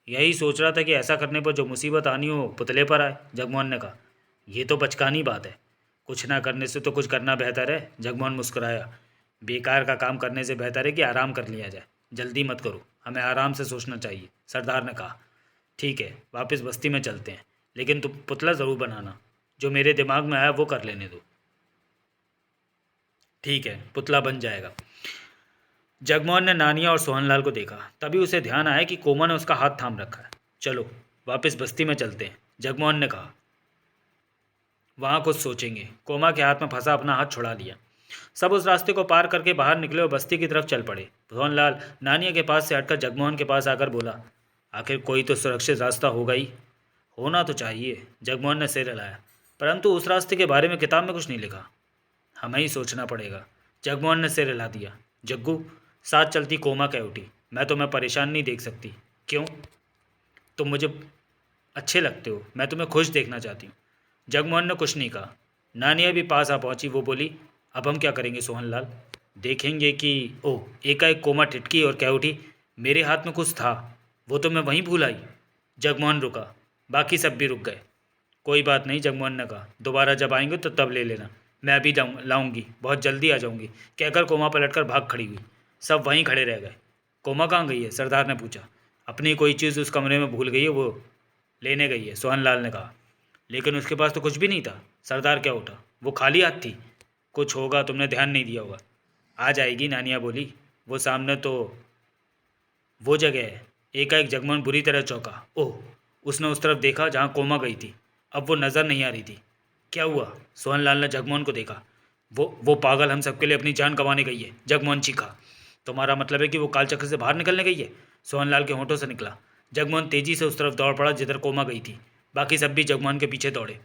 यही सोच रहा था कि ऐसा करने पर जो मुसीबत आनी हो पुतले पर आए, जगमोहन ने कहा। ये तो बचकानी बात है। कुछ ना करने से तो कुछ करना बेहतर है, जगमोहन मुस्कुराया। बेकार का काम करने से बेहतर है कि आराम कर लिया जाए। जल्दी मत करो, हमें आराम से सोचना चाहिए, सरदार ने कहा। ठीक है, वापस बस्ती में चलते हैं, लेकिन तुम पुतला ज़रूर बनाना। जो मेरे दिमाग में आया वो कर लेने दो। ठीक है, पुतला बन जाएगा। जगमोहन ने नानिया और सोहनलाल को देखा। तभी उसे ध्यान आया कि कोमा ने उसका हाथ थाम रखा है। चलो वापस बस्ती में चलते हैं, जगमोहन ने कहा। वहाँ कुछ सोचेंगे। कोमा के हाथ में फंसा अपना हाथ छुड़ा लिया। सब उस रास्ते को पार करके बाहर निकले और बस्ती की तरफ चल पड़े। सोहनलाल नानिया के पास से हटकर जगमोहन के पास आकर बोला, आखिर कोई तो सुरक्षित रास्ता होगा ही। होना तो चाहिए, जगमोहन ने सिर हिलाया। परंतु उस रास्ते के बारे में किताब में कुछ नहीं लिखा। हमें ही सोचना पड़ेगा, जगमोहन ने सिर हिला दिया। जग्गू, साथ चलती कोमा कह उठी। मैं तुम्हें परेशान नहीं देख सकती। क्यों? तुम मुझे अच्छे लगते हो, मैं तुम्हें खुश देखना चाहती हूँ। जगमोहन ने कुछ नहीं कहा। नानिया भी पास आ पहुंची। वो बोली, अब हम क्या करेंगे सोहनलाल? देखेंगे कि ओह, एकाएक कोमा टिटकी और कह उठी, मेरे हाथ में कुछ था, वो तो मैं वहीं भूल आई। जगमोहन रुका, बाकी सब भी रुक गए। कोई बात नहीं, जगमोहन ने कहा, दोबारा जब आएंगे तो तब ले लेना। मैं अभी लाऊंगी, बहुत जल्दी आ जाऊंगी, कहकर कोमा पलटकर भाग खड़ी हुई। सब वहीं खड़े रह गए। कोमा कहाँ गई है? सरदार ने पूछा। अपनी कोई चीज़ उस कमरे में भूल गई है, वो लेने गई है, सोहनलाल ने कहा। लेकिन उसके पास तो कुछ भी नहीं था। सरदार क्या उठा। वो खाली हाथ थी। कुछ होगा, तुमने ध्यान नहीं दिया होगा। आ जाएगी, नानिया बोली। वो सामने तो वो जगह है। एकाएक जगमोहन बुरी तरह चौंका। ओह, उसने उस तरफ देखा जहाँ कोमा गई थी। अब वो नज़र नहीं आ रही थी। क्या हुआ? सोहनलाल ने जगमोहन को देखा। वो पागल हम सबके लिए अपनी जान गंवाने गई है, जगमोहन चीखा। तुम्हारा मतलब है कि वो कालचक्र से बाहर निकलने गई है? सोहनलाल के होंठों से निकला। जगमोहन तेजी से उस तरफ दौड़ पड़ा जिधर कोमा गई थी। बाकी सब भी जगमोहन के पीछे दौड़े।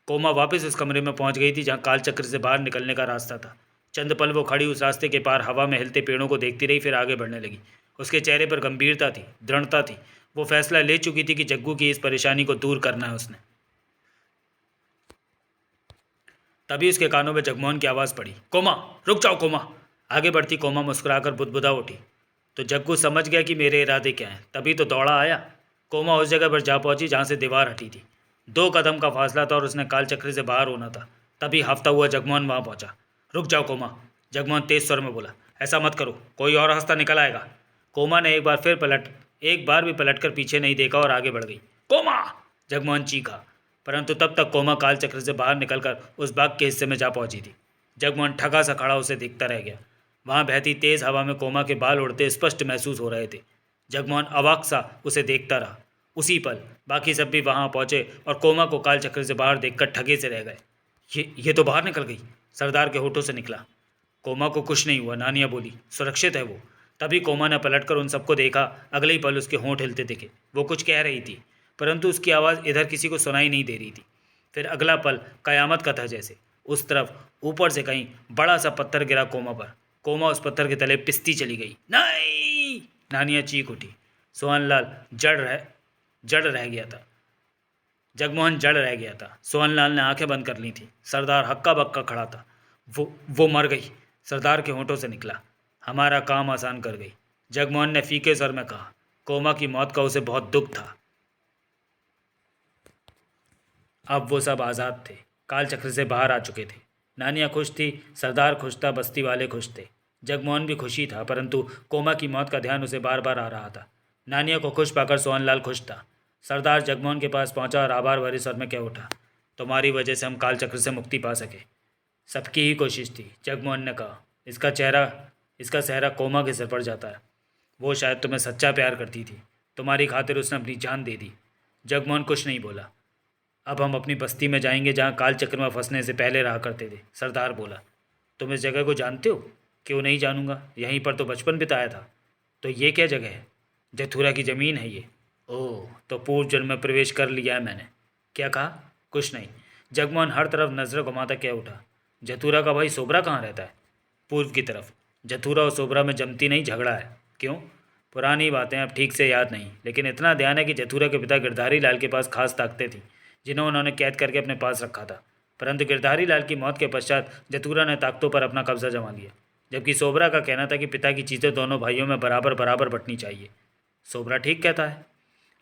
कोमा वापस उस कमरे में पहुंच गई थी जहां कालचक्र से बाहर निकलने का रास्ता था। चंद पल वो खड़ी उस रास्ते के पार हवा में हिलते पेड़ों को देखती रही, फिर आगे बढ़ने लगी। उसके चेहरे पर गंभीरता थी, दृढ़ता थी। वो फैसला ले चुकी थी कि जग्गू की इस परेशानी को दूर करना है उसने। तभी उसके कानों में जगमोहन की आवाज़ पड़ी। कोमा, रुक जाओ कोमा। आगे बढ़ती कोमा मुस्कुराकर बुदबुदा उठी। तो जग्गू समझ गया कि मेरे इरादे क्या हैं, तभी तो दौड़ा आया। कोमा उस जगह पर जा पहुंची जहां से दीवार हटी थी। 2 कदम का फासला था और उसने कालचक्र से बाहर होना था। तभी हाफता हुआ जगमोहन वहां पहुंचा। रुक जाओ कोमा, जगमोहन तेज स्वर में बोला। ऐसा मत करो, कोई और रास्ता निकल आएगा। कोमा ने एक बार भी पलटकर पीछे नहीं देखा और आगे बढ़ गई। कोमा, जगमोहन चीखा। परंतु तब तक कोमा कालचक्र से बाहर निकलकर उस बाग के हिस्से में जा पहुंची थी। जगमोहन ठगा सा खड़ा उसे देखता रह गया। वहां बहती तेज हवा में कोमा के बाल उड़ते स्पष्ट महसूस हो रहे थे। जगमोहन अवाक सा उसे देखता रहा। उसी पल बाकी सब भी वहां पहुंचे और कोमा को कालचक्र से बाहर देखकर ठगे से रह गए। ये तो बाहर निकल गई, सरदार के होठों से निकला। कोमा को कुछ नहीं हुआ, नानिया बोली, सुरक्षित है वो। तभी कोमा ने पलटकर उन सबको देखा। अगले ही पल उसके होंठ हिलते दिखे। वो कुछ कह रही थी, परंतु उसकी आवाज़ इधर किसी को सुनाई नहीं दे रही थी। फिर अगला पल कयामत का था जैसे। उस तरफ ऊपर से कहीं बड़ा सा पत्थर गिरा कोमा पर। कोमा उस पत्थर के तले पिसती चली गई। नहीं, नानिया चीख उठी। सोहनलाल जड़ रह गया था। जगमोहन जड़ रह गया था। सोहनलाल ने आंखें बंद कर ली थी। सरदार हक्का बक्का खड़ा था। वो मर गई, सरदार के होंठों से निकला। हमारा काम आसान कर गई, जगमोहन ने फीके स्वर में कहा। कोमा की मौत का उसे बहुत दुख था। अब वो सब आज़ाद थे, कालचक्र से बाहर आ चुके थे। नानिया खुश थी, सरदार खुश था, बस्ती वाले खुश थे। जगमोहन भी खुशी था, परंतु कोमा की मौत का ध्यान उसे बार बार आ रहा था। नानिया को खुश पाकर सोहनलाल खुश था। सरदार जगमोहन के पास पहुंचा और आभार भरे स्वर में कह उठा, तुम्हारी वजह से हम कालचक्र से मुक्ति पा सके। सबकी ही कोशिश थी, जगमोहन ने कहा। इसका सेहरा कोमा के सिर पर जाता है। वो शायद तुम्हें सच्चा प्यार करती थी, तुम्हारी खातिर उसने अपनी जान दे दी। जगमोहन कुछ नहीं बोला। अब हम अपनी बस्ती में जाएंगे जहाँ कालचक्र में फंसने से पहले रहा करते थे, सरदार बोला। तुम इस जगह को जानते हो? क्यों नहीं जानूंगा, यहीं पर तो बचपन बिताया था। तो ये क्या जगह है? जथुरा की ज़मीन है ये। ओह, तो पूर्व जन्म में प्रवेश कर लिया है मैंने। क्या कहा? कुछ नहीं। जगमोहन हर तरफ नजर घुमाता क्या उठा। जथुरा का भाई सोबरा कहाँ रहता है? पूर्व की तरफ। जथुरा और सोबरा में जमती नहीं, झगड़ा है। क्यों? पुरानी बातें अब ठीक से याद नहीं, लेकिन इतना ध्यान है कि जथुरा के पिता गिरधारी लाल के पास खास ताकतें थीं जिन्हें उन्होंने कैद करके अपने पास रखा था। परंतु गिरधारी लाल की मौत के पश्चात जथुरा ने ताकतों पर अपना कब्जा जमा लिया, जबकि सोबरा का कहना था कि पिता की चीज़ें दोनों भाइयों में बराबर बराबर बंटनी चाहिए। सोबरा ठीक कहता है,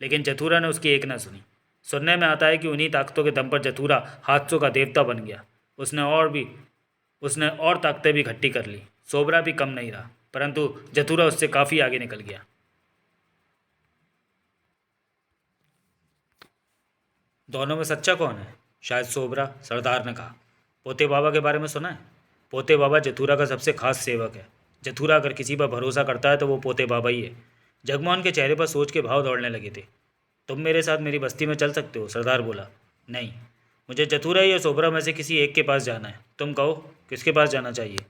लेकिन जथुरा ने उसकी एक न सुनी। सुनने में आता है कि उन्हीं ताकतों के दम पर जथुरा हादसों का देवता बन गया। उसने और ताकतें भी इकट्ठी कर ली। सोबरा भी कम नहीं रहा, परंतु जथुरा उससे काफ़ी आगे निकल गया। दोनों में सच्चा कौन है? शायद सोबरा, सरदार ने कहा। पोते बाबा के बारे में सुना है? पोते बाबा जथुरा का सबसे खास सेवक है। जथुरा अगर किसी पर भरोसा करता है तो वो पोते बाबा ही है। जगमोहन के चेहरे पर सोच के भाव दौड़ने लगे थे। तुम मेरे साथ मेरी बस्ती में चल सकते हो, सरदार बोला। नहीं, मुझे जथुरा या सोबरा में से किसी एक के पास जाना है। तुम कहो, किसके पास जाना चाहिए?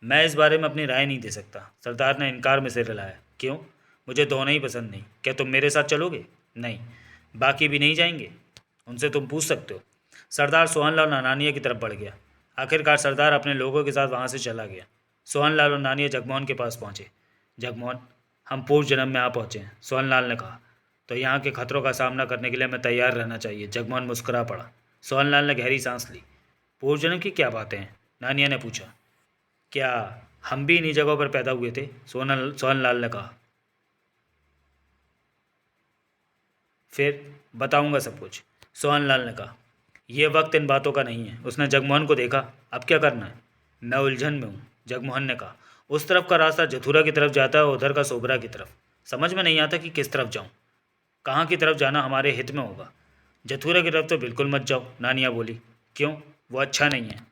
मैं इस बारे में अपनी राय नहीं दे सकता, सरदार ने इनकार में सिर हिलाया। क्यों? मुझे दोनों ही पसंद नहीं। क्या तुम मेरे साथ चलोगे? नहीं। बाकी भी नहीं जाएंगे? उनसे तुम पूछ सकते हो। सरदार सोहनलाल और नानिया की तरफ बढ़ गया। आखिरकार सरदार अपने लोगों के साथ वहाँ से चला गया। सोहनलाल और नानिया जगमोहन के पास पहुँचे। जगमोहन, हम पूर्व जन्म में आ पहुँचे हैं, सोहनलाल ने कहा। तो यहाँ के खतरों का सामना करने के लिए हमें तैयार रहना चाहिए। जगमोहन मुस्कुरा पड़ा। सोहनलाल ने गहरी सांस ली। पूर्व जन्म की क्या बातें हैं? नानिया ने पूछा। क्या हम भी इन्हीं जगहों पर पैदा हुए थे? सोहनलाल ने कहा। फिर बताऊंगा सब कुछ, सोहनलाल ने कहा। यह वक्त इन बातों का नहीं है। उसने जगमोहन को देखा। अब क्या करना है? मैं उलझन में हूँ, जगमोहन ने कहा। उस तरफ का रास्ता जथुरा की तरफ जाता है, उधर का सोबरा की तरफ। समझ में नहीं आता कि किस तरफ जाऊँ, कहाँ की तरफ जाना हमारे हित में होगा। जथुरा की तरफ तो बिल्कुल मत जाओ, नानिया बोली। क्यों? वो अच्छा नहीं है।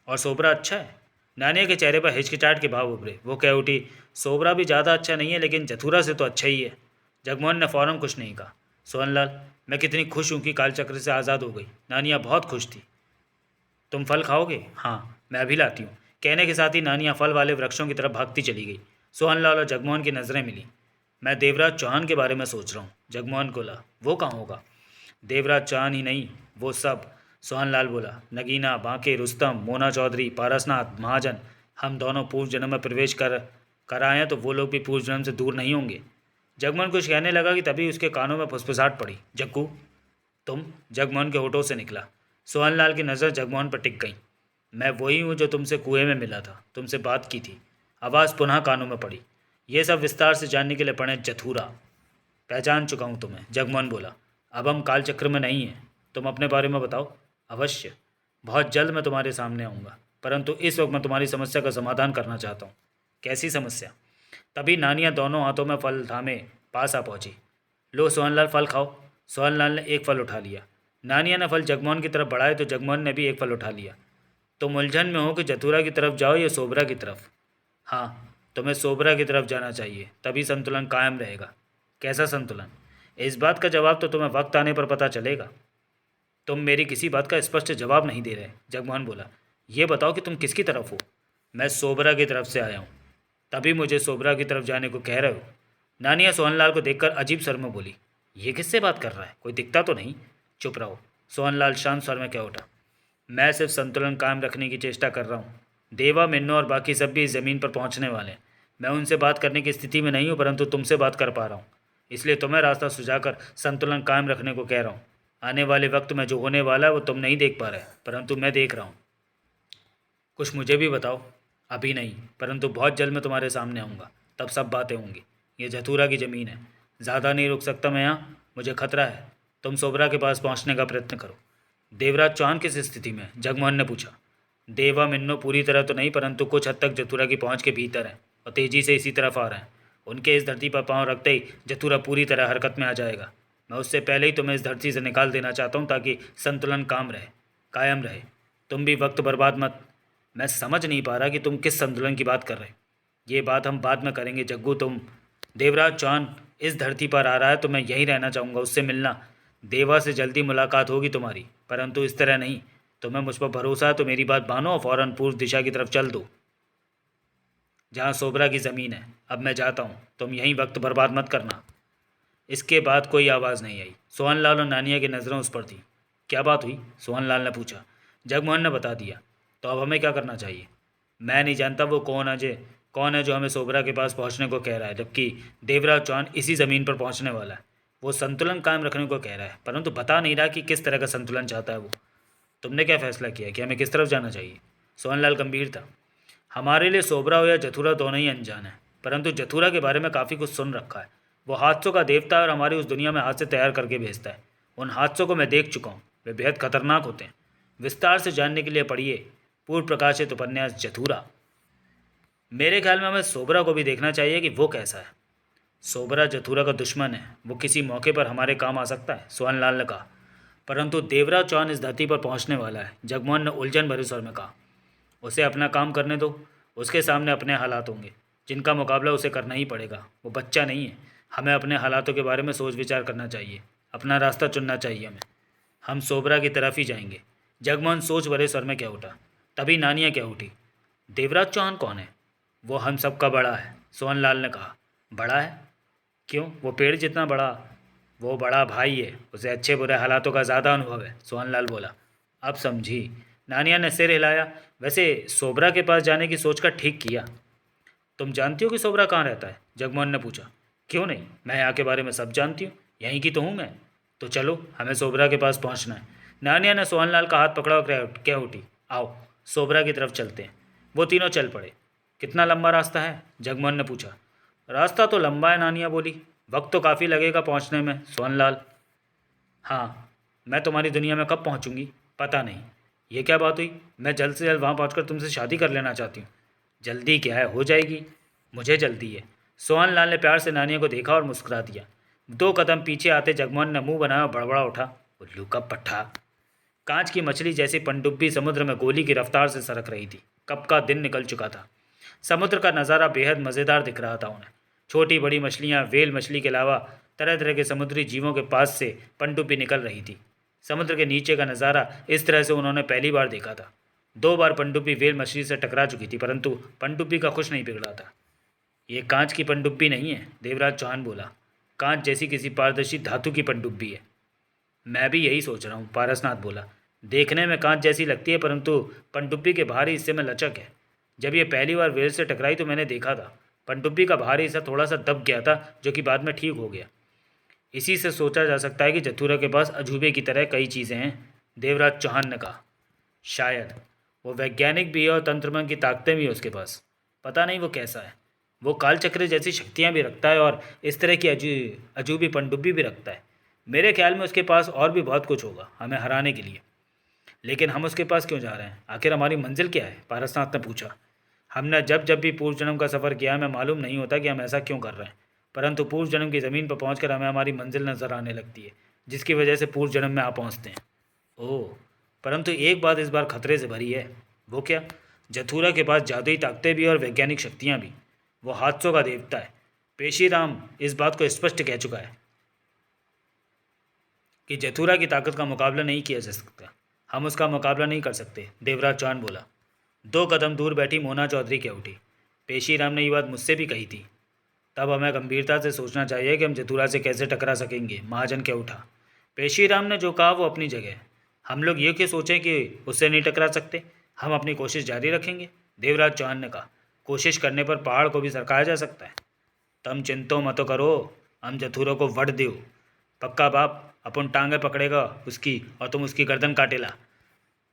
और सोबरा अच्छा है? नानिया के चेहरे पर हिचकिचाहट के भाव उभरे। वो कह उठी, सोबरा भी ज़्यादा अच्छा नहीं है, लेकिन जथुरा से तो अच्छा ही है। जगमोहन ने फ़ौरन कुछ नहीं कहा। सोहनलाल, मैं कितनी खुश हूँ कि कालचक्र से आज़ाद हो गई। नानिया बहुत खुश थी। तुम फल खाओगे? हाँ, मैं अभी लाती हूँ। कहने के साथ ही नानिया फल वाले वृक्षों की तरफ भागती चली गई। सोहनलाल और जगमोहन की नज़रें मिली। मैं देवराज चौहान के बारे में सोच रहा हूँ, जगमोहन बोला। वो कहाँ होगा? देवराज चौहान ही नहीं, वो सब, सोहनलाल बोला। नगीना, बांके, रुस्तम, मोना चौधरी, पारसनाथ, महाजन, हम दोनों पूर्व जन्म में प्रवेश कर आए हैं, तो वो लोग भी पूर्व जन्म से दूर नहीं होंगे। जगमोहन कुछ कहने लगा कि तभी उसके कानों में फुसफुसाहट पड़ी। जग्गू, तुम? जगमोहन के होठों से निकला। सोहनलाल की नज़र जगमोहन पर टिक गई। मैं वही हूँ जो तुमसे कुएं में मिला था, तुमसे बात की थी। आवाज़ पुनः कानों में पड़ी। ये सब विस्तार से जानने के लिए पढ़ें जथुरा। पहचान चुका हूँ तुम्हें, जगमोहन बोला। अब हम कालचक्र में नहीं हैं। तुम अपने बारे में बताओ। अवश्य, बहुत जल्द मैं तुम्हारे सामने आऊँगा, परंतु इस वक्त मैं तुम्हारी समस्या का समाधान करना चाहता हूँ। कैसी समस्या? तभी नानियाँ दोनों हाथों में फल थामे पास आ पहुँची। लो सोहनलाल, फल खाओ। सोहनलाल ने एक फल उठा लिया। नानिया ने फल जगमोहन की तरफ बढ़ाए तो जगमोहन ने भी एक फल उठा लिया। तुम उलझन में हो कि जथुरा की तरफ जाओ या सोबरा की तरफ? हाँ, तुम्हें सोबरा की तरफ जाना चाहिए, तभी संतुलन कायम रहेगा। कैसा संतुलन? इस बात का जवाब तो तुम्हें वक्त आने पर पता चलेगा। तुम मेरी किसी बात का स्पष्ट जवाब नहीं दे रहे, जगमोहन बोला। ये बताओ कि तुम किसकी तरफ हो? मैं सोबरा की तरफ से आया हूँ। तभी मुझे सोबरा की तरफ जाने को कह रहे हो? नानिया सोहनलाल को देखकर अजीब स्वर में बोली। ये किससे बात कर रहा है? कोई दिखता तो नहीं? चुप रहो, सोहनलाल शांत स्वर में कह उठा। मैं सिर्फ संतुलन कायम रखने की चेष्टा कर रहा हूँ। देवा, मिन्नो और बाकी सब भी इस ज़मीन पर पहुँचने वाले हैं। मैं उनसे बात करने की स्थिति में नहीं हूँ, परंतु तुमसे बात कर पा रहा हूँ, इसलिए तुम्हें रास्ता सुझाकर संतुलन कायम रखने को कह रहा हूँ। आने वाले वक्त में जो होने वाला है वो तुम नहीं देख पा रहे, परंतु मैं देख रहा हूँ। कुछ मुझे भी बताओ। अभी नहीं, परंतु बहुत जल्द मैं तुम्हारे सामने आऊँगा, तब सब बातें होंगी। ये जथुरा की ज़मीन है, ज़्यादा नहीं रुक सकता मैं यहाँ, मुझे खतरा है। तुम सोबरा के पास पहुँचने का प्रयत्न करो। देवराज चौहान किस स्थिति में? जगमोहन ने पूछा। देवा, मिन्नो पूरी तरह तो नहीं, परंतु कुछ हद तक जथुरा की पहुँच के भीतर हैं और तेज़ी से इसी तरफ आ रहे हैं। उनके इस धरती पर पाँव रखते ही जथुरा पूरी तरह हरकत में आ जाएगा। मैं उससे पहले ही तुम्हें इस धरती से निकाल देना चाहता हूँ ताकि संतुलन कायम रहे। तुम भी वक्त बर्बाद मत। मैं समझ नहीं पा रहा कि तुम किस संतुलन की बात कर रहे। ये बात हम बाद में करेंगे जग्गू। देवराज चौहान इस धरती पर आ रहा है तो मैं यहीं रहना चाहूँगा, उससे मिलना। देवा से जल्दी मुलाकात होगी तुम्हारी, परंतु इस तरह नहीं। तुम्हें मुझ पर भरोसा है तो मेरी बात मानो और फौरन पूर्व दिशा की तरफ चल दो, जहाँ सोबरा की ज़मीन है। अब मैं जाता हूँ, तुम यहीं वक्त बर्बाद मत करना। इसके बाद कोई आवाज़ नहीं आई। सोहनलाल और नानिया की नज़रें उस पर थीं। क्या बात हुई? सोहनलाल ने पूछा। जगमोहन ने बता दिया। तो अब हमें क्या करना चाहिए? मैं नहीं जानता वो कौन है जो हमें सोबरा के पास पहुंचने को कह रहा है, जबकि देवराज चौहान इसी ज़मीन पर पहुंचने वाला है। वो संतुलन कायम रखने को कह रहा है, परंतु बता नहीं रहा कि किस तरह का संतुलन चाहता है वो। तुमने क्या फैसला किया कि हमें किस तरफ जाना चाहिए? सोहनलाल गंभीर था। हमारे लिए सोबरा हो या जथुरा दोनों ही अनजान है, परंतु जथुरा के बारे में काफ़ी कुछ सुन रखा है। वो हादसों का देवता है और हमारी उस दुनिया में हादसे तैयार करके भेजता है। उन हादसों को मैं देख चुका हूँ, वे बेहद खतरनाक होते हैं। विस्तार से जानने के लिए पढ़िए पूर्व प्रकाशित उपन्यास जथुरा। मेरे ख्याल में हमें सोबरा को भी देखना चाहिए कि वो कैसा है। सोबरा जथुरा का दुश्मन है, वो किसी मौके पर हमारे काम आ सकता है, सोहनलाल ने कहा। परंतु देवराज चौहान इस धरती पर पहुंचने वाला है, जगमोहन ने उलझन भरे स्वर में कहा। उसे अपना काम करने दो। उसके सामने अपने हालात होंगे जिनका मुकाबला उसे करना ही पड़ेगा। वो बच्चा नहीं है। हमें अपने हालातों के बारे में सोच विचार करना चाहिए, अपना रास्ता चुनना चाहिए हमें। हम सोबरा की तरफ ही जाएंगे। जगमोहन सोच भरे स्वर में कह उठा। तभी नानिया कह उठी। देवराज चौहान कौन है? वो हम सबका बड़ा है, सोहनलाल ने कहा। बड़ा है? क्यों? वो पेड़ जितना बड़ा? वो बड़ा भाई है, उसे अच्छे बुरे हालातों का ज़्यादा अनुभव है, सोहनलाल बोला। अब समझी। नानिया ने सिर हिलाया। वैसे सोबरा के पास जाने की सोचकर ठीक किया। तुम जानती हो कि सोबरा कहाँ रहता है? जगमोहन ने पूछा। क्यों नहीं, मैं यहाँ के बारे में सब जानती हूँ, यहीं की तो हूँ मैं। तो चलो, हमें सोबरा के पास पहुँचना है। नानिया ने सोहनलाल का हाथ पकड़ा और कह उठी, आओ सोबरा की तरफ चलते हैं। वो तीनों चल पड़े। कितना लंबा रास्ता है? जगमोहन ने पूछा। रास्ता तो लंबा है, नानिया बोली। वक्त तो काफ़ी लगेगा पहुँचने में, सोहनलाल। हाँ, मैं तुम्हारी दुनिया में कब पहुँचूँगी पता नहीं। ये क्या बात हुई? मैं जल्द से जल्द वहाँ पहुँचकर तुमसे शादी कर लेना चाहती हूँ। जल्दी क्या है, हो जाएगी। मुझे जल्दी है। सोहनलाल ने प्यार से नानिया को देखा और मुस्कुरा दिया। 2 कदम पीछे आते जगमोहन ने मुंह बनाया और बड़बड़ा उठा। उल्लू का पट्ठा। कांच की मछली जैसी पनडुब्बी समुद्र में गोली की रफ्तार से सरक रही थी। कब का दिन निकल चुका था। समुद्र का नज़ारा बेहद मज़ेदार दिख रहा था उन्हें। छोटी बड़ी मछलियाँ, व्हेल मछली के अलावा तरह तरह के समुद्री जीवों के पास से पनडुब्बी निकल रही थी। समुद्र के नीचे का नज़ारा इस तरह से उन्होंने पहली बार देखा था। 2 बार पनडुब्बी व्हेल मछली से टकरा चुकी थी, परंतु पनडुब्बी का कुछ नहीं बिगड़ा था। ये कांच की पनडुब्बी नहीं है, देवराज चौहान बोला। कांच जैसी किसी पारदर्शी धातु की पनडुब्बी है। मैं भी यही सोच रहा हूँ, पारसनाथ बोला। देखने में कांच जैसी लगती है, परंतु पनडुब्बी के बाहरी हिस्से में लचक है। जब ये पहली बार व्हेल से टकराई तो मैंने देखा था पनडुब्बी का बाहरी हिस्सा थोड़ा सा दब गया था, जो कि बाद में ठीक हो गया। इसी से सोचा जा सकता है कि जथुरा के पास अजूबे की तरह कई चीज़ें हैं, देवराज चौहान ने कहा। शायद वो वैज्ञानिक भी है और तंत्रमन की ताकतें भी है उसके पास। पता नहीं वो कैसा है। वो कालचक्र जैसी शक्तियाँ भी रखता है और इस तरह की अजूबी पनडुब्बी भी रखता है। मेरे ख्याल में उसके पास और भी बहुत कुछ होगा हमें हराने के लिए। लेकिन हम उसके पास क्यों जा रहे हैं? आखिर हमारी मंजिल क्या है? पारसनाथ ने पूछा। हमने जब जब भी पूर्व जन्म का सफ़र किया है, हमें मालूम नहीं होता कि हम ऐसा क्यों कर रहे हैं, परंतु पूर्व जन्म की ज़मीन पर पहुंचकर हमें हमारी मंजिल नज़र आने लगती है, जिसकी वजह से पूर्व जन्म में आ पहुंचते हैं। ओह, परंतु एक बात इस बार खतरे से भरी है। वो क्या? जथुरा के पास जादुई ताकतें भी और वैज्ञानिक शक्तियाँ भी। वो हादसों का देवता है। पेशीराम इस बात को स्पष्ट कह चुका है कि जथुरा की ताकत का मुकाबला नहीं किया जा सकता। हम उसका मुकाबला नहीं कर सकते, देवराज चौहान बोला। 2 कदम दूर बैठी मोना चौधरी कह उठी। पेशीराम ने ये बात मुझसे भी कही थी। तब हमें गंभीरता से सोचना चाहिए कि हम जथुरा से कैसे टकरा सकेंगे, महाजन कह उठा। पेशीराम ने जो कहा वो अपनी जगह है। हम लोग ये क्यों सोचें कि उससे नहीं टकरा सकते? हम अपनी कोशिश जारी रखेंगे, देवराज चौहान ने कहा। कोशिश करने पर पहाड़ को भी सरकाया जा सकता है। तम चिंतो मतो करो, हम जथुरा को वट दो। पक्का बाप, अपन टांगे पकड़ेगा उसकी और तुम उसकी गर्दन काटेला।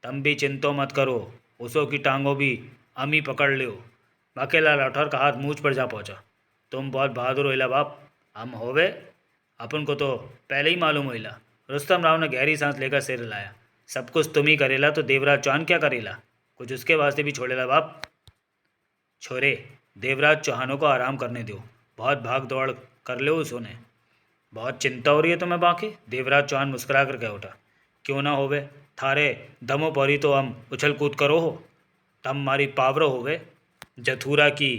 तम भी चिंतो मत करो, उसो की टांगों भी हम ही पकड़ लो। बाकेला लाठौर का हाथ मूछ पर जा पहुंचा। तुम बहुत बहादुर होइला बाप। हम होवे? अपन को तो पहले ही मालूम होइला। रुस्तम राव ने गहरी सांस लेकर सिर हिलाया। सब कुछ तुम ही करेला तो देवराज चौहान क्या करेला? कुछ उसके वास्ते भी छोड़ेला बाप। छोरे, देवराज चौहानों को आराम करने दो। बहुत भाग दौड़ कर लो उसने। बहुत चिंता हो रही है तुम्हें बाकी? देवराज चौहान मुस्कुरा कर कह उठा। क्यों ना होवे, थारे दमो परी तो हम उछल कूद करो हो, तम मारी पावरो होवे। जथुरा की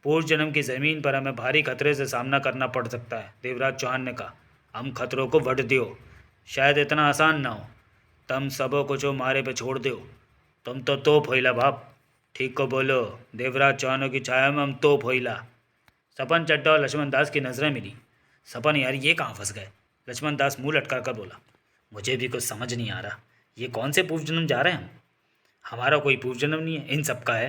पूर्व जन्म की ज़मीन पर हमें भारी खतरे से सामना करना पड़ सकता है, देवराज चौहान ने कहा। हम खतरों को वट दियो, शायद इतना आसान ना हो। तम सबो को जो मारे पे छोड़ दो, तुम तो तोप होइला बाप। ठीक को बोलो, देवराज चौहानों की छाया में हम तोप होइला। सपन चड्डा और लक्ष्मण दास की नज़रें मिली। सपन, यार ये कहाँ फंस गए? लक्ष्मण दास मुंह लटका कर बोला। मुझे भी कुछ समझ नहीं आ रहा, ये कौन से पूर्व जन्म जा रहे हैं हम? हमारा कोई पूर्व जन्म नहीं है, इन सबका है,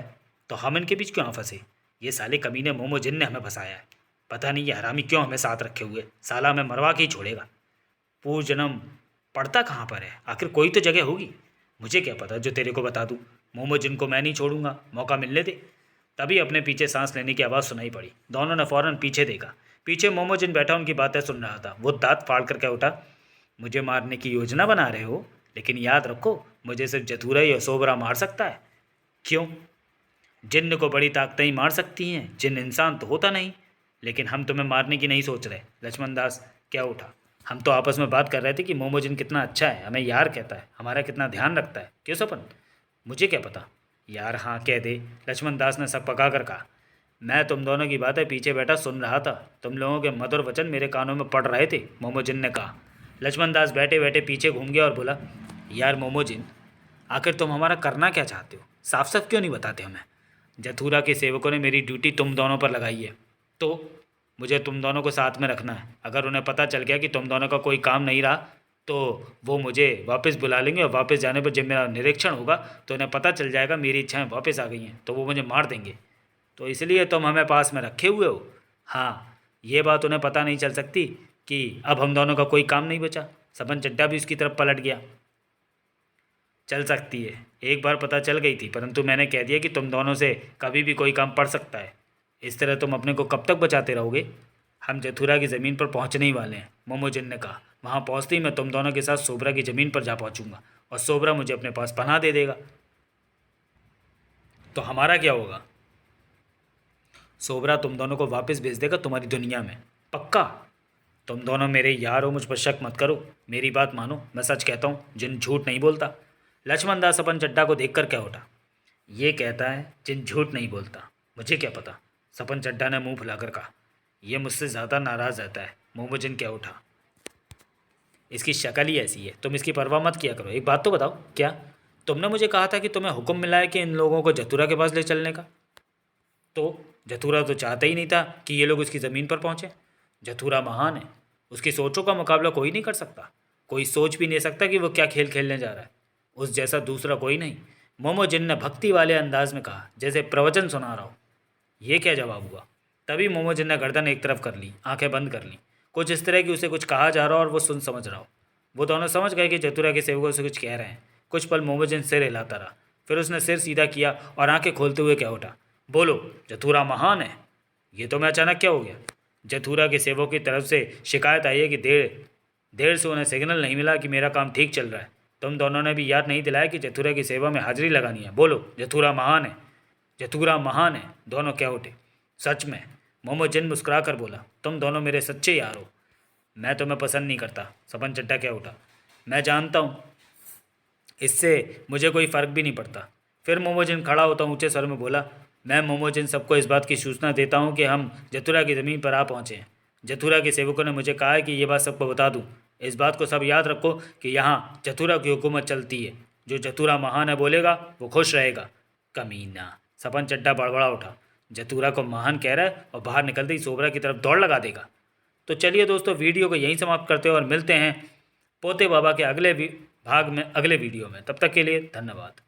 तो हम इनके बीच क्यों फंसे? ये साले कमीने मोमो जिन ने हमें फंसाया है। पता नहीं ये हरामी क्यों हमें साथ रखे हुए, साला हमें मरवा के ही छोड़ेगा। पूर्व जन्म पड़ता कहाँ पर है? आखिर कोई तो जगह होगी, मुझे क्या पता जो तेरे को बता दूँ। मोमो जिन को मैं नहीं छोड़ूंगा, मौका मिलने दे। तभी अपने पीछे सांस लेने की आवाज़ सुनाई पड़ी। दोनों ने फ़ौरन पीछे देखा। पीछे मोमो जिन बैठा उनकी बातें सुन रहा था। वो दांत फाड़ कर कह उठा, मुझे मारने की योजना बना रहे हो, लेकिन याद रखो मुझे सिर्फ जथुरा या सोबरा मार सकता है। क्यों? जिन्न को बड़ी ताकतें ही मार सकती हैं, जिन्न इंसान तो होता नहीं। लेकिन हम तुम्हें मारने की नहीं सोच रहे। लक्ष्मण दास क्या उठा। हम तो आपस में बात कर रहे थे कि मोमो जिन कितना अच्छा है, हमें यार कहता है, हमारा कितना ध्यान रखता है। क्यों सपन? मुझे क्या पता यार, हाँ कह दे। लक्ष्मण दास ने सक पका कर कहा। मैं तुम दोनों की बातें पीछे बैठा सुन रहा था, तुम लोगों के मधुर वचन मेरे कानों में पड़ रहे थे, मोमोजिन ने कहा। लक्ष्मण दास बैठे बैठे पीछे घूम गया और बोला, यार मोमोजिन, आखिर तुम हमारा करना क्या चाहते हो? साफ साफ क्यों नहीं बताते हमें? जथुरा के सेवकों ने मेरी ड्यूटी तुम दोनों पर लगाई है, तो मुझे तुम दोनों को साथ में रखना है। अगर उन्हें पता चल गया कि तुम दोनों का कोई काम नहीं रहा, तो वो मुझे वापस बुला लेंगे और वापस जाने पर जब मेरा निरीक्षण होगा तो उन्हें पता चल जाएगा मेरी इच्छाएं वापस आ गई हैं, तो वो मुझे मार देंगे। तो इसलिए तुम हमें पास में रखे हुए हो। हाँ, ये बात उन्हें पता नहीं चल सकती कि अब हम दोनों का कोई काम नहीं बचा। सपन चड्डा भी उसकी तरफ पलट गया। चल सकती है, एक बार पता चल गई थी, परंतु मैंने कह दिया कि तुम दोनों से कभी भी कोई काम पड़ सकता है। इस तरह तुम अपने को कब तक बचाते रहोगे? हम जथुरा की ज़मीन पर पहुंचने ही वाले हैं, मोमोजिन ने कहा। वहां पहुंचते ही मैं तुम दोनों के साथ सोबरा की ज़मीन पर जा पहुंचूंगा और सोबरा मुझे अपने पास पनाह दे देगा। तो हमारा क्या होगा? सोबरा तुम दोनों को वापस भेज देगा तुम्हारी दुनिया में, पक्का? तुम दोनों मेरे यार हो, मुझ पर शक मत करो, मेरी बात मानो, मैं सच कहता हूँ, जिन झूठ नहीं बोलता। लक्ष्मण दास अपन चड्डा को देखकर क्या उठा। ये कहता है जिन झूठ नहीं बोलता, मुझे क्या पता? सपन चड्डा ने मुंह फुलाकर कहा। यह मुझसे ज़्यादा नाराज़ रहता है, मोमोजिन क्या उठा। इसकी शक्ल ही ऐसी है, तुम इसकी परवाह मत किया करो। एक बात तो बताओ, क्या तुमने मुझे कहा था कि तुम्हें हुक्म मिला है कि इन लोगों को जथुरा के पास ले चलने का? तो जथुरा तो चाहता ही नहीं था कि ये लोग उसकी ज़मीन पर पहुँचे। जथुरा महान है, उसकी सोचों का मुकाबला कोई नहीं कर सकता। कोई सोच भी नहीं सकता कि वो क्या खेल खेलने जा रहा है। उस जैसा दूसरा कोई नहीं, मोमोजिन ने भक्ति वाले अंदाज में कहा, जैसे प्रवचन सुना रहा हो। ये क्या जवाब हुआ? तभी मोमोजिन ने गर्दन एक तरफ कर ली, आंखें बंद कर ली, कुछ इस तरह कि उसे कुछ कहा जा रहा हो और वो सुन समझ रहा हो। वो दोनों समझ गए कि जथुरा के सेवकों से कुछ कह रहे हैं। कुछ पल मोमोजिन सिर हिलाता रहा, फिर उसने सिर सीधा किया और आंखें खोलते हुए क्या उठा। बोलो, जथुरा महान है। ये तो मैं अचानक क्या हो गया? जथुरा के सेवकों की तरफ से शिकायत आई है कि देर से उन्हें सिग्नल नहीं मिला कि मेरा काम ठीक चल रहा है। तुम दोनों ने भी याद नहीं दिलाया कि जथुरा की सेवा में हाजिरी लगानी है। बोलो, जथुरा महान है। जथुरा महान है, दोनों क्या उठे। सच में, मोमोजिन मुस्कुरा कर बोला, तुम दोनों मेरे सच्चे यार हो। मैं तुम्हें पसंद नहीं करता, सपन चड्डा क्या उठा। मैं जानता हूँ, इससे मुझे कोई फ़र्क भी नहीं पड़ता। फिर मोमोजिन खड़ा होता ऊंचे स्वर में बोला, मैं मोमोजिन सबको इस बात की सूचना देता हूँ कि हम जथुरा की ज़मीन पर आ पहुँचे हैं। जथुरा के सेवकों ने मुझे कहा है कि ये बात सबको बता दूँ। इस बात को सब याद रखो कि यहाँ जथुरा की हुकूमत चलती है। जो जथुरा महान है बोलेगा वो खुश रहेगा। कमीना, सपन चड्डा बड़बड़ा उठा। जथुरा को महान कह रहा है और बाहर निकलते ही सोबरा की तरफ दौड़ लगा देगा। तो चलिए दोस्तों, वीडियो को यहीं समाप्त करते हैं और मिलते हैं पोते बाबा के अगले भाग में, अगले वीडियो में। तब तक के लिए धन्यवाद।